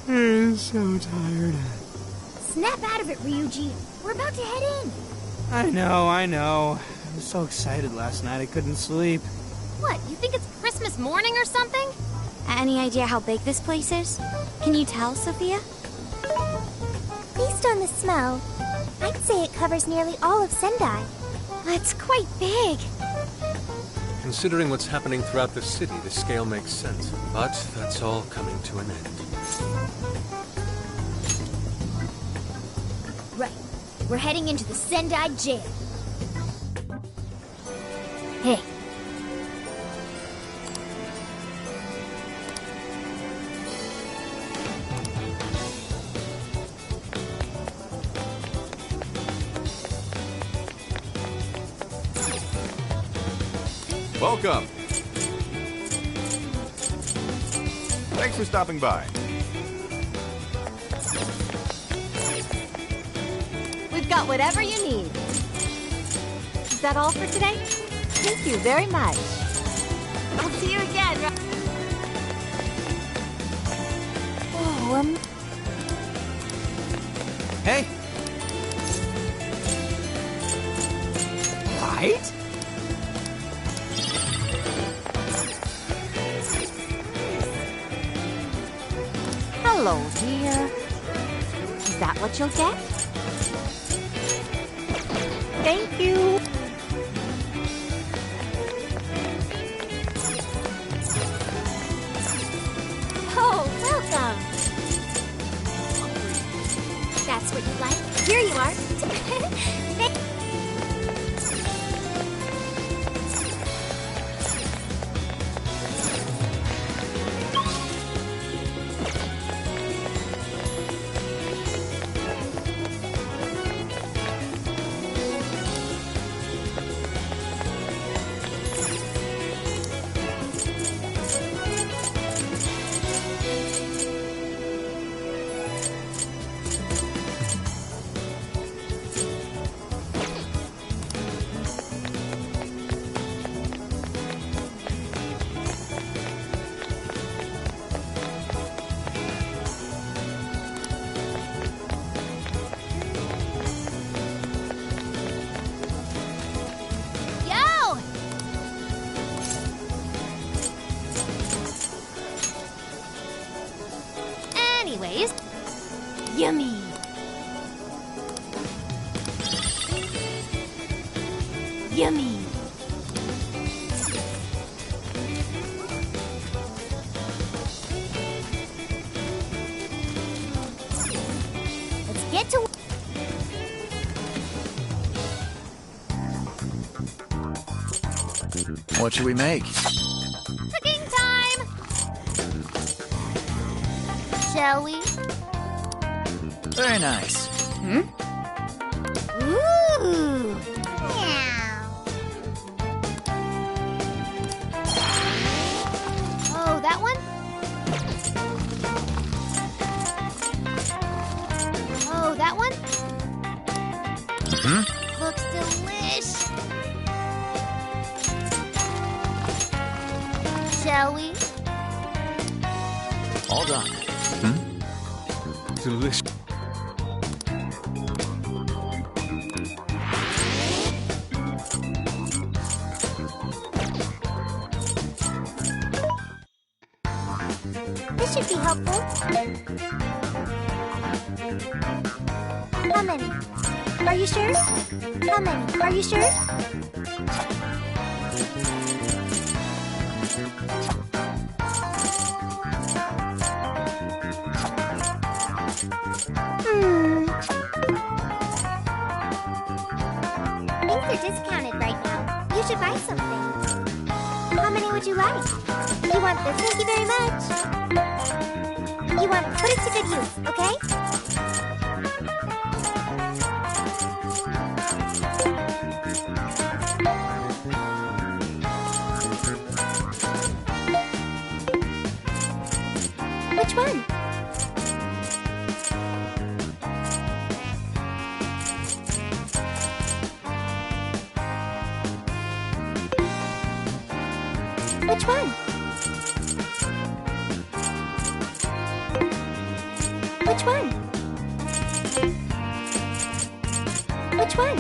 I'm so tired. Snap out of it, Ryuji. We're about to head in. I know. I was so excited last night I couldn't sleep. What, you think it's Christmas morning or something? Any idea how big this place is? Can you tell, Sophia? Based on the smell, I'd say it covers nearly all of Sendai. That's quite big. Considering what's happening throughout the city, the scale makes sense. But that's all coming to an end. Right. We're heading into the Sendai jail. Hey. Welcome. Thanks for stopping by. We've got whatever you need. Is that all for today? Thank you very much. I'll see you again. Oh, Hey! Right? Hello, dear. Is that what you'll get? Thank you. Oh, welcome. That's what you like. Here you are. Get to... What should we make? Cooking time! Shall we? Very nice. Ooh! Meow. Oh, that one? Oh, that one? Looks delish. Shall we? All done. Delicious. This should be helpful. How many? Are you sure? How many? Are you sure? Things are discounted right now. You should buy something. How many would you like? You want this? Thank you very much. You want... Put it to good use, okay? Which one? Which one? Which one? Which one?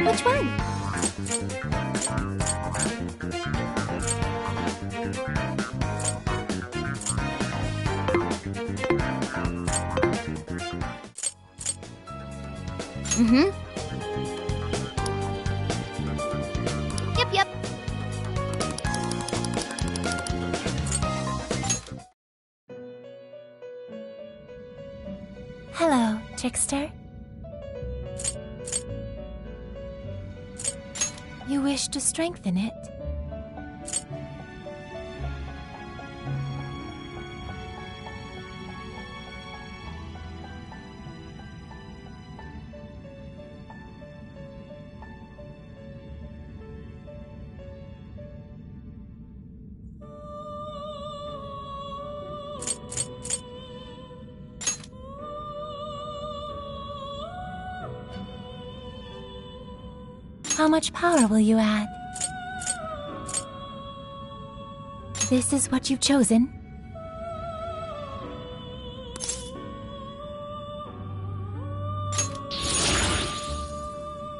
Which one? Yep. Hello, trickster. You wish to strengthen it? How much power will you add? This is what you've chosen?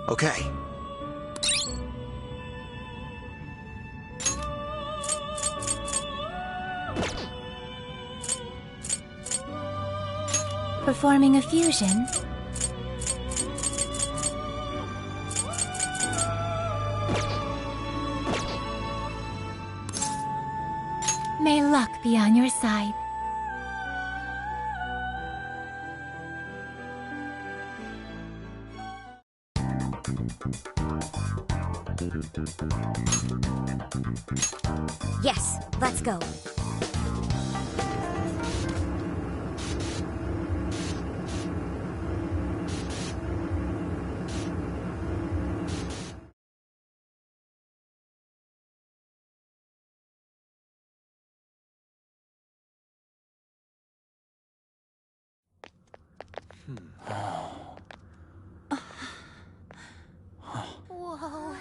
Okay. Performing a fusion? May luck be on your side. Yes, let's go. Whoa.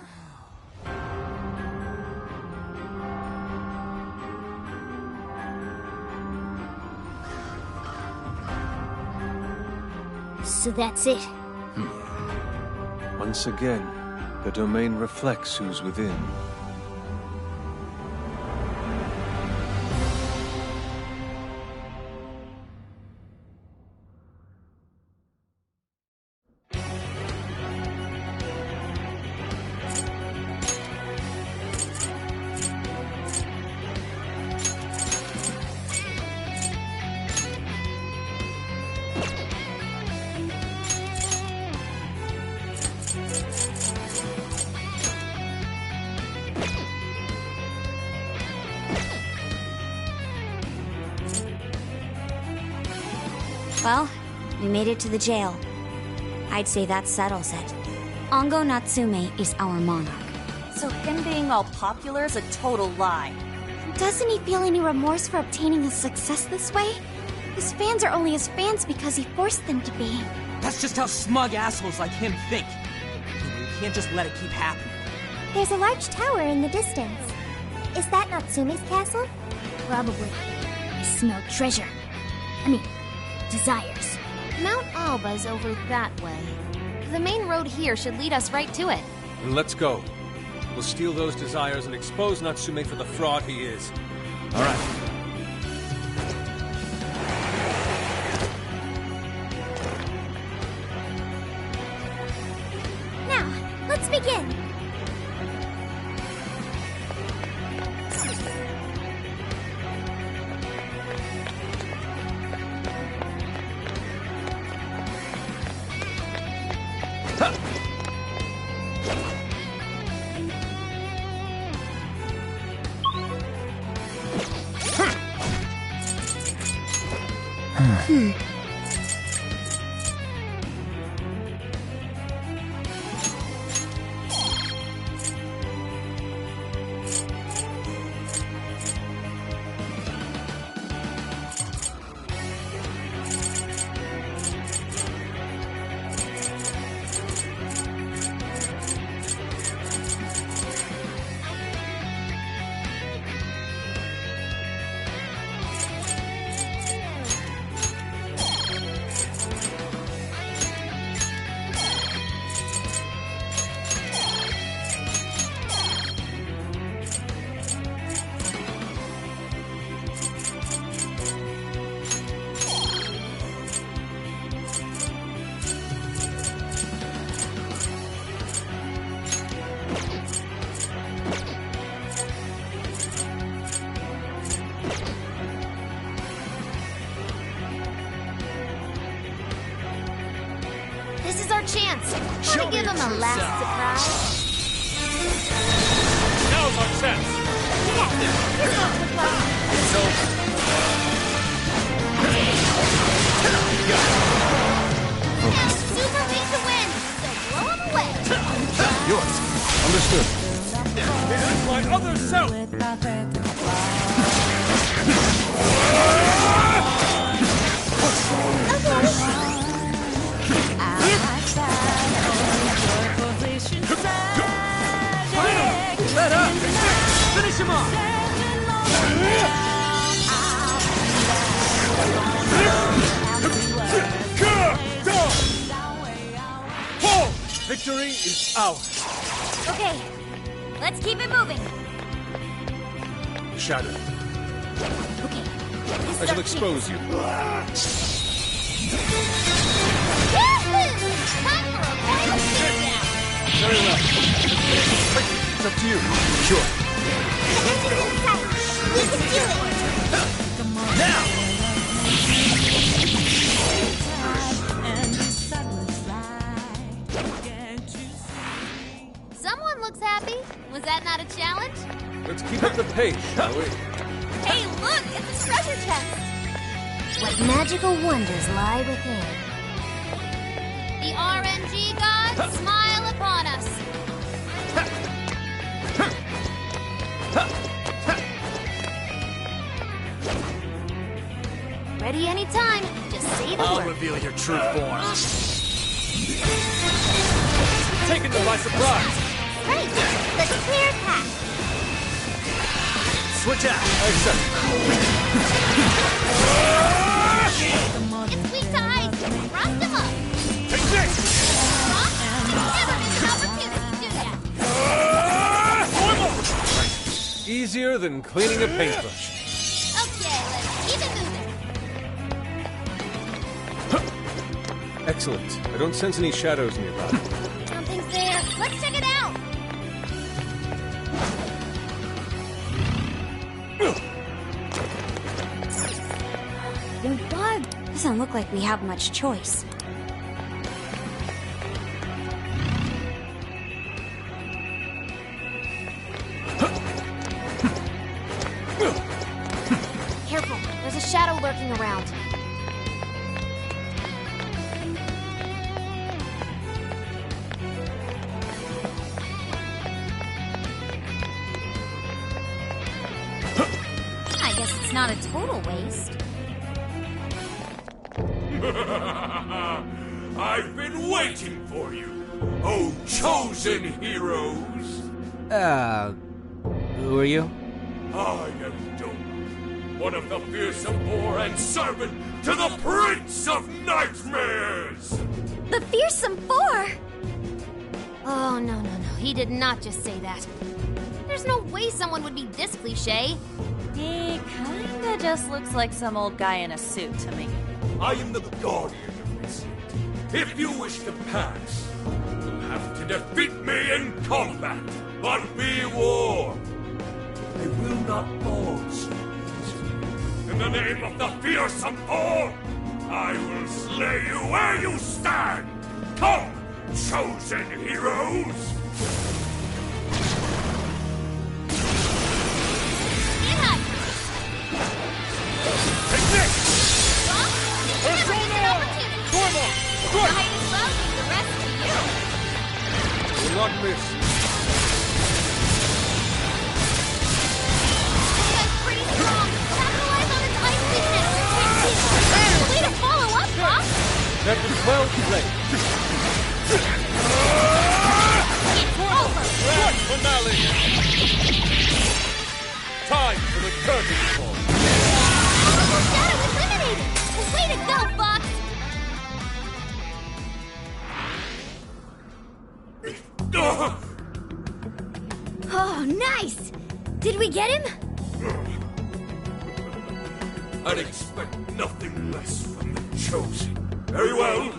So that's it. Once again, the domain reflects who's within. Well, we made it to the jail. I'd say that settles it. Ongo Natsume is our monarch. So him being all popular is a total lie. Doesn't he feel any remorse for obtaining his success this way? His fans are only his fans because he forced them to be. That's just how smug assholes like him think. You can't just let it keep happening. There's a large tower in the distance. Is that Natsume's castle? Probably. I smell treasure. I mean, desires. Mount Alba's over that way. The main road here should lead us right to it. Then let's go. We'll steal those desires and expose Natsume for the fraud he is. All right. Now, let's begin. This is our chance. Want to give him a last surprise? Now's our chance. Yeah, this won't look like... It's over. Super weak to win, so blow him away. Yours. Understood. It is my other self. Let up! Finish him off! Victory is ours. Okay, let's keep it moving. Shadow, Okay, this I is shall our expose you. Time for a royal beatdown. Very well. It's up to you. Sure. We can do it. Now! Someone looks happy. Was that not a challenge? Let's keep up the pace, shall we? Hey, look! It's a treasure chest! What magical wonders lie within? The RNG gods smile upon us. Ready anytime. Just say the I'll word. reveal your true form. Taking them by surprise. Right, the clear path. Switch out. Accept. It's weak to ice. Rust him up. Take this! Huh? Never miss an opportunity to do that. Easier than cleaning a paintbrush. Okay, let's keep it moving. Excellent. I don't sense any shadows nearby. Something's there. Let's check it out. You're bugged. Doesn't look like we have much choice. lurking around. I guess it's not a total waste. I've been waiting for you, oh chosen heroes! Who are you? I am Doma, one of the fearsome four and servant to the Prince of Nightmares! The Fearsome Four! Oh, no. He did not just say that. There's no way someone would be this cliche. He kinda just looks like some old guy in a suit to me. I am the guardian of this city. If you wish to pass, you'll have to defeat me in combat. But be warned, I will not fall so easily. In the name of the fearsome four, I will slay you where you stand. Come, chosen heroes! Take this! Persona! Torma! Good! The rest of you! Will not miss. This guy's pretty strong. Capitalize on his ice weakness. Way to follow up, Bob! That was well played. It's over! What finale? Time for the curtain call. Shadow eliminated! Way to go, Fox! Oh, nice! Did we get him? I'd expect nothing less from the chosen. Very well.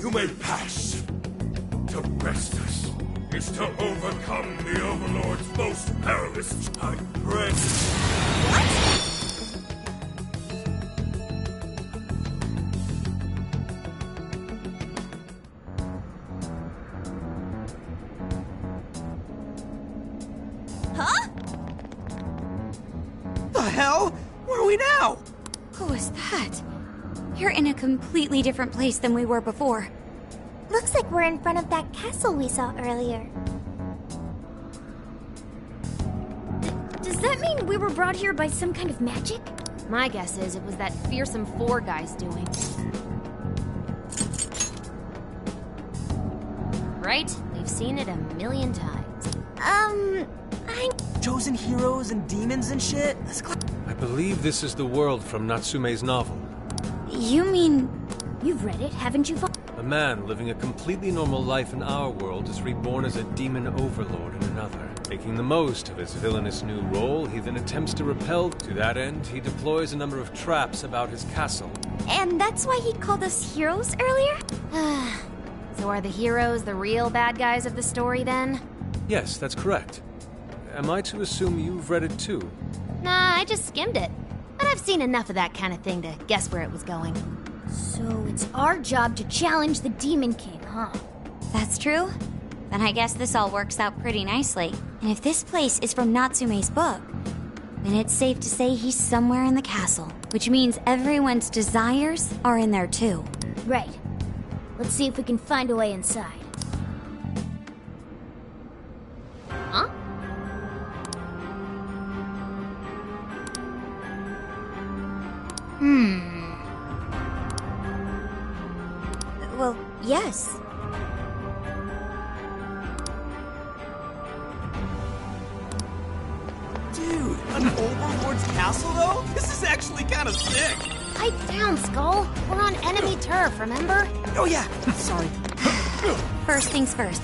You may pass. To best us is to overcome the Overlord's most perilous threat. Huh? The hell? Where are we now? Who was that? You're in a completely different place than we were before. Looks like we're in front of that castle we saw earlier. Does that mean we were brought here by some kind of magic? My guess is it was that fearsome four guy's doing. Right? We've seen it a million times. Chosen heroes and demons and shit? I believe this is the world from Natsume's novel. You mean... You've read it, haven't you? A man living a completely normal life in our world is reborn as a demon overlord in another. Making the most of his villainous new role, he then attempts to repel. To that end, he deploys a number of traps about his castle. And that's why he called us heroes earlier? So are the heroes the real bad guys of the story then? Yes, that's correct. Am I to assume you've read it too? Nah, I just skimmed it. But I've seen enough of that kind of thing to guess where it was going. So it's our job to challenge the Demon King, huh? That's true. Then I guess this all works out pretty nicely. And if this place is from Natsume's book, then it's safe to say he's somewhere in the castle. Which means everyone's desires are in there too. Right. Let's see if we can find a way inside. Huh? Well, yes. Dude, an Overlord's castle though? This is actually kind of sick. Pipe down, Skull. We're on enemy turf, remember? Oh yeah, sorry. First things first.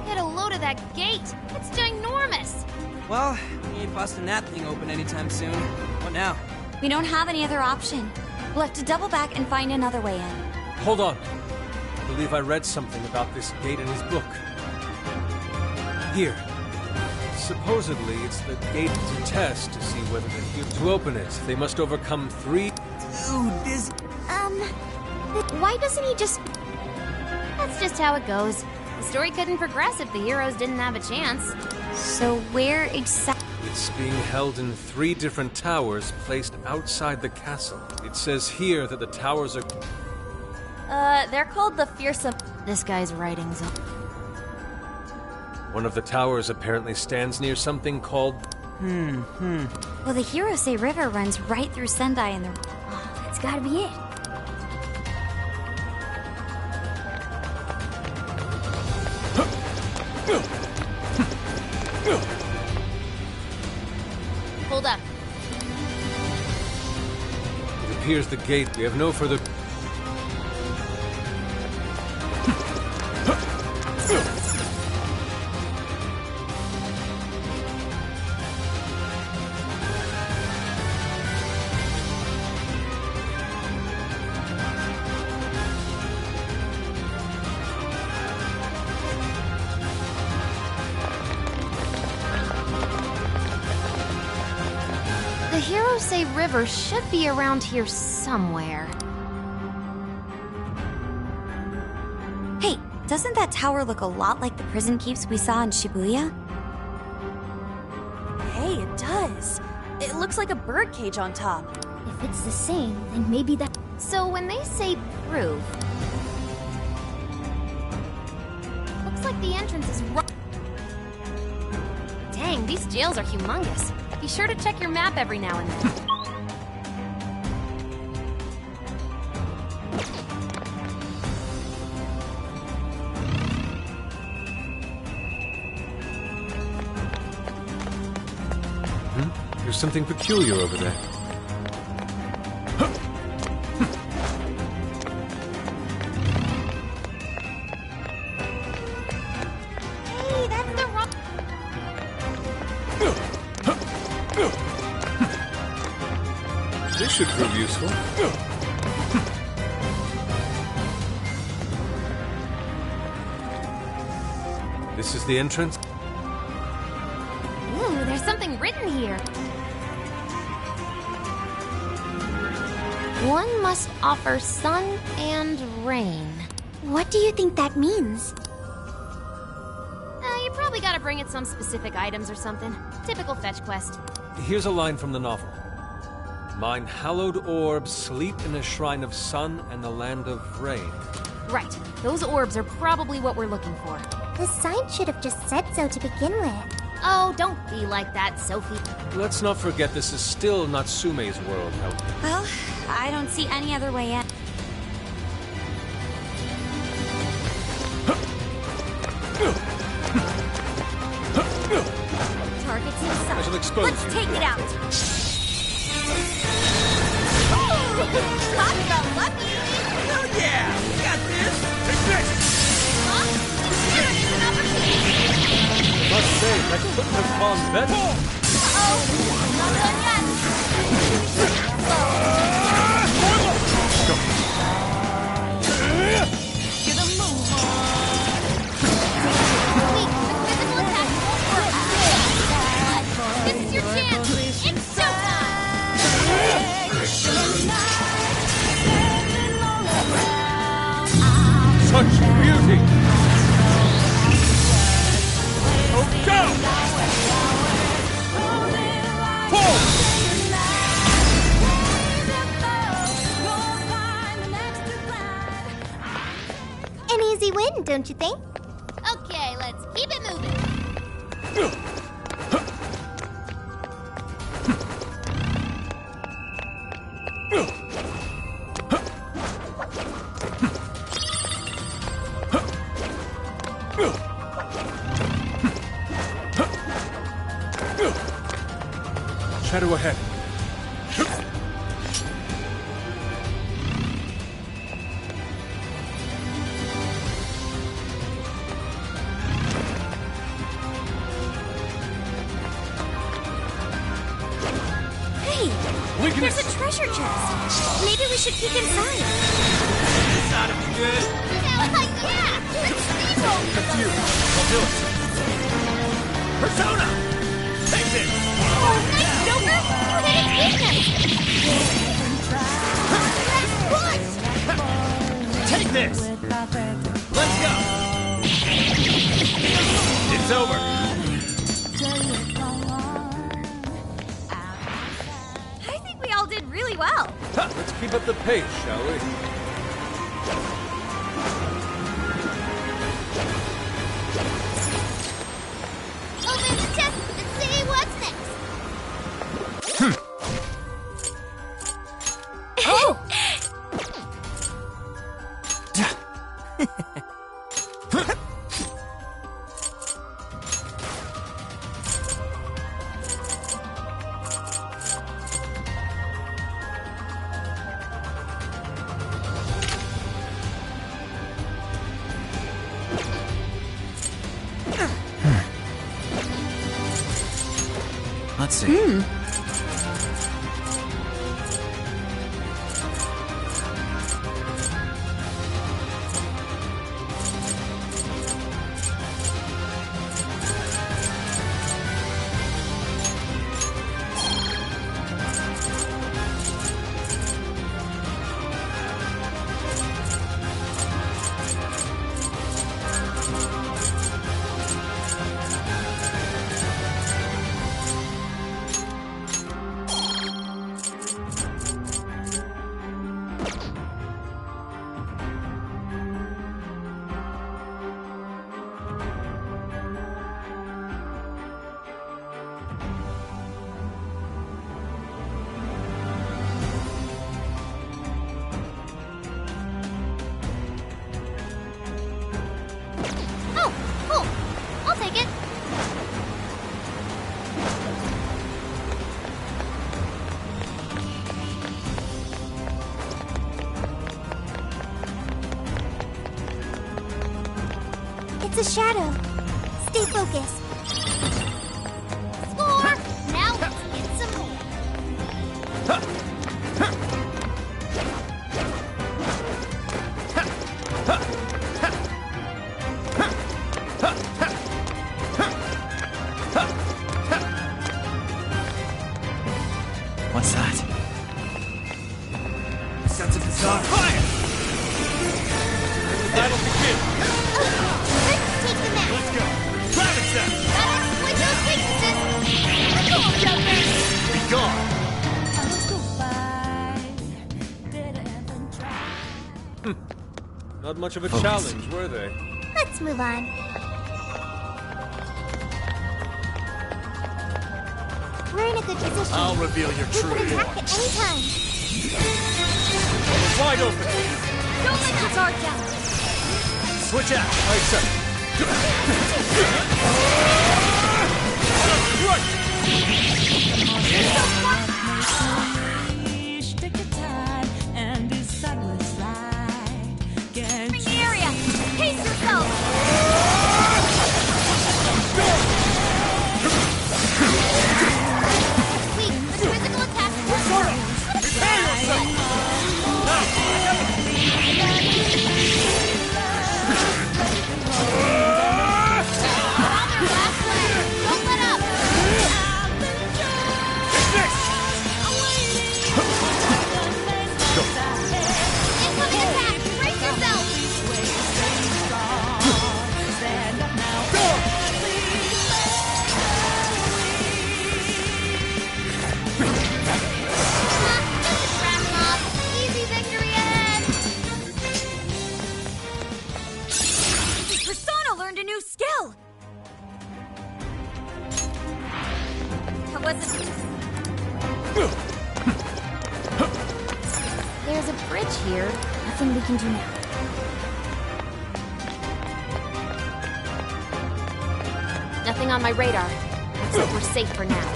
Get a load of that gate. It's ginormous. Well, we ain't busting that thing open anytime soon. What now? We don't have any other option. We'll have to double back and find another way in. Hold on. I believe I read something about this gate in his book. Here. Supposedly, it's the gate to test to see whether to open it. They must overcome 3... Dude, this... Why doesn't he just... That's just how it goes. The story couldn't progress if the heroes didn't have a chance. So where exactly... It's being held in 3 different towers placed outside the castle. It says here that the towers are... They're called the Fearsome... This guy's writings. One of the towers apparently stands near something called... Well, the Hirose River runs right through Sendai and the... Oh, that's gotta be it. Hold up. It appears the gate. We have no further... The Hirose River should be around here somewhere. Hey, doesn't that tower look a lot like the prison keeps we saw in Shibuya? Hey, it does. It looks like a birdcage on top. If it's the same, then maybe that... So when they say proof... Looks like the entrance is right... Dang, these jails are humongous. Be sure to check your map every now and then. There's something peculiar over there. Hey, that's the wrong... This should prove useful. This is the entrance? Ooh, there's something written here. One must offer sun and rain. What do you think that means? You probably gotta bring it some specific items or something. Typical fetch quest. Here's a line from the novel. Mine hallowed orbs sleep in a shrine of sun and the land of rain. Right. Those orbs are probably what we're looking for. The sign should have just said so to begin with. Oh, don't be like that, Sophie. Let's not forget this is still Natsume's world, however. Well, I don't see any other way in. Target's inside. I shall expose Let's you. take it out. Talk about lucky. Hell yeah! We got this! Take this! Huh? There is an opportunity. Must say, that couldn't have gone better. Uh-oh. Not done yet. You're the move on. Wait, the physical attack won't work. This is your chance. It's showtime. Such beauty! Oh, go! Pull! An easy win, don't you think? Okay, let's keep it moving. Shadow ahead. Hey! Weakness. There's a treasure chest. Maybe we should peek inside. This ought to be good. Yeah! Let's steamroll. That's you. I'll do it. Persona! Take this! Let's go! It's over! I think we all did really well. Ha, let's keep up the pace, shall we? Open the chest and see what's next. Oh! Let's see. Oh, cool. I'll take it. It's a shadow. Stay focused. Score! Now let's get some more. What's that? Sense of desire. Fire! That'll begin! Let's take them out. Let's go! Rabbit set! Gotta exploit those weaknesses. Cool, Joker. Be gone! Not much of a Focus. challenge, were they? Let's move on. We're in a good position. I'll reveal your We true can attack form. at any time. Wide open! Don't let your guard down. Switch out! I accept. Bring the area. Pace yourself. Weak, but physical attacks work. Prepare yourself! Don't let up. Incoming attack. Brace yourself. Wrap him up. Easy victory ahead. Persona learned a new skill. That wasn't. There's a bridge here. Nothing we can do now. Nothing on my radar. So we're safe for now.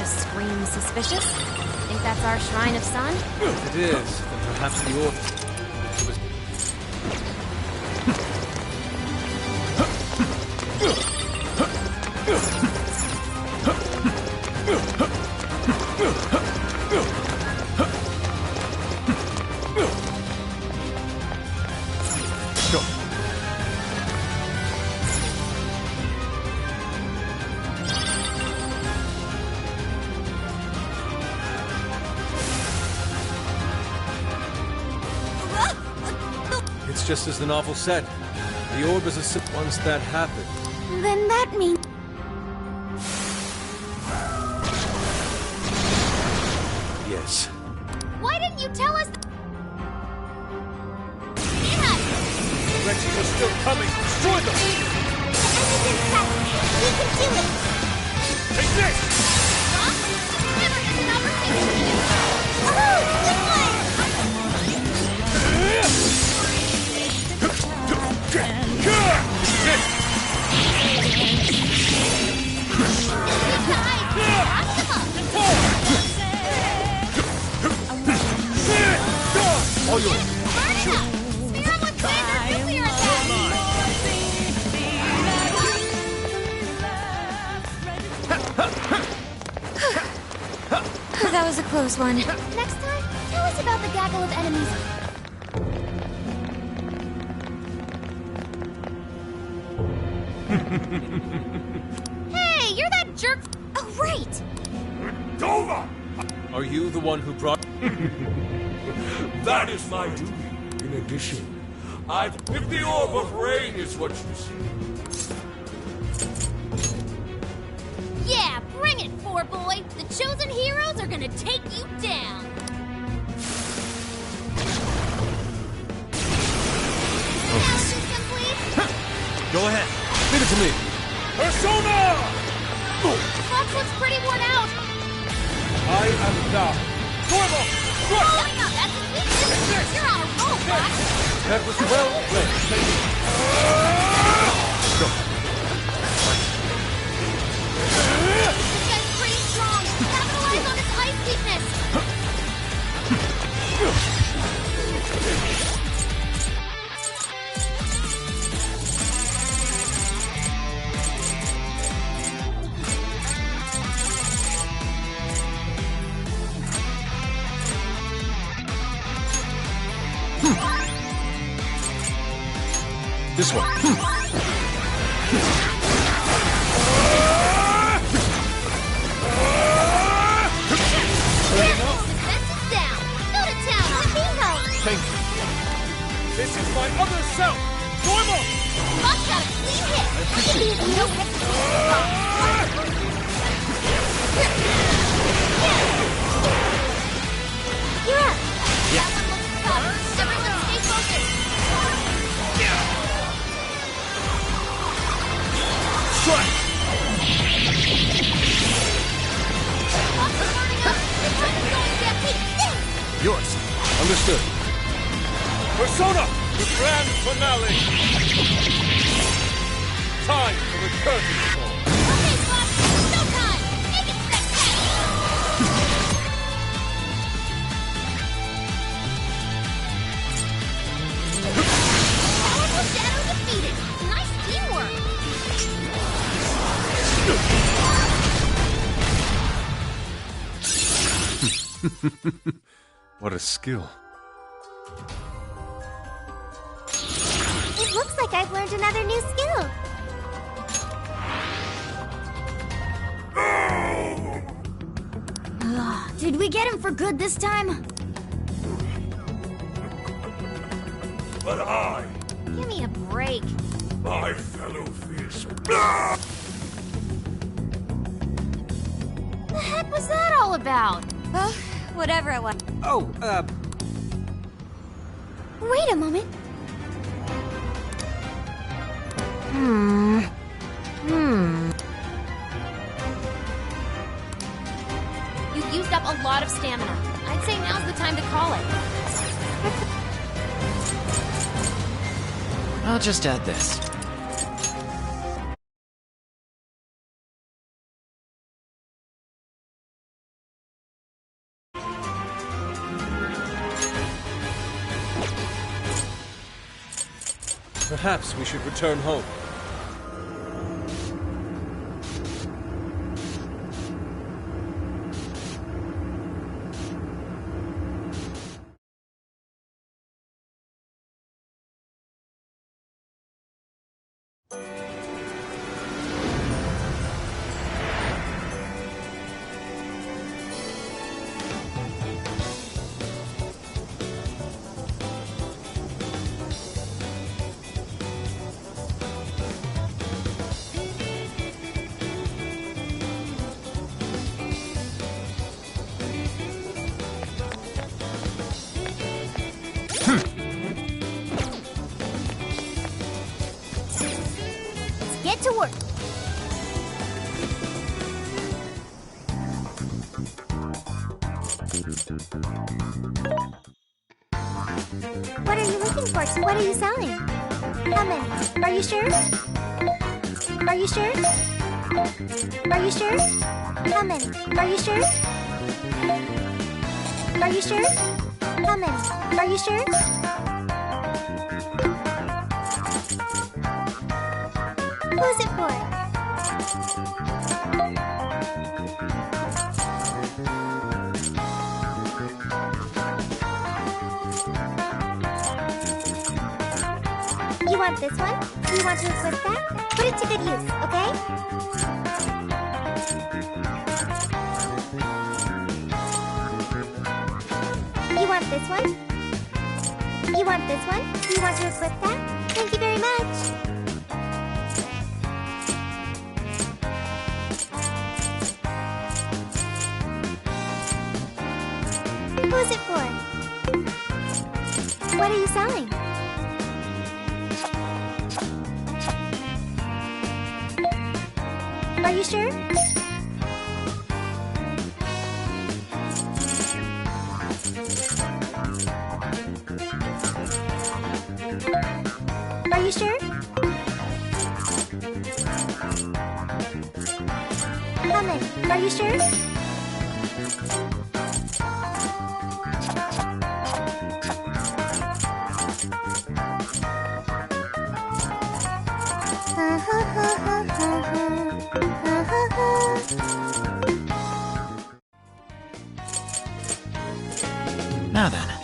just screams suspicious. Think that's our Shrine of Sun? If it is, then perhaps the orb was... It's just as the novel said. The orb is a once that happened. Then that means... Yes. Why didn't you tell us? The wretches are still coming! Destroy them! We can do it! Take this! Never miss an opportunity! Oh, good one! All yours. That was a close one. Next time, tell us about the gaggle of enemies. Hey, you're that jerk. Oh, right. Dova! Are you the one who brought... That is my duty. In addition, if the orb of rain is what you see. Yeah, bring it, Four Boy. The chosen heroes are gonna take you down. Go ahead. Leave it to me. Persona! Fox looks pretty worn out. I am thou. Normal! Oh, no, that's a weakness. You're on a roll, Fox. That was well played. Thank you. Go. This guy's pretty strong. Capitalize on his ice weakness. This one. Thank you. This is my other self, Normal! Fox got a clean hit. No You're up. That one looks tough. Everyone stay focused. Strike! Fox is burning up. The time is going to Yours. Understood. Persona! The grand finale! Time for the curtain call. Okay, Fox. Showtime. Make it spectacular. Powerful Shadow defeated. Nice teamwork. What a skill. It looks like I've learned another new skill. Did we get him for good this time? But I, Give me a break. my fellow fish. The heck was that all about? Whatever it was. Oh, Wait a moment. You've used up a lot of stamina. I'd say now's the time to call it. I'll just add this. Perhaps we should return home. Get to work. What are you looking for? What are you selling? How many? Are you sure? Are you sure? Are you sure? How many? Are you sure? Are you sure? How many? Are you sure? Who's it for? You want this one? Do you want to equip that? Put it to good use, okay? You want this one? You want this one? Do you want to equip that? Thank you very much. Who's it for? What are you selling? Are you sure? Are you sure? How many? Are you sure? Now then,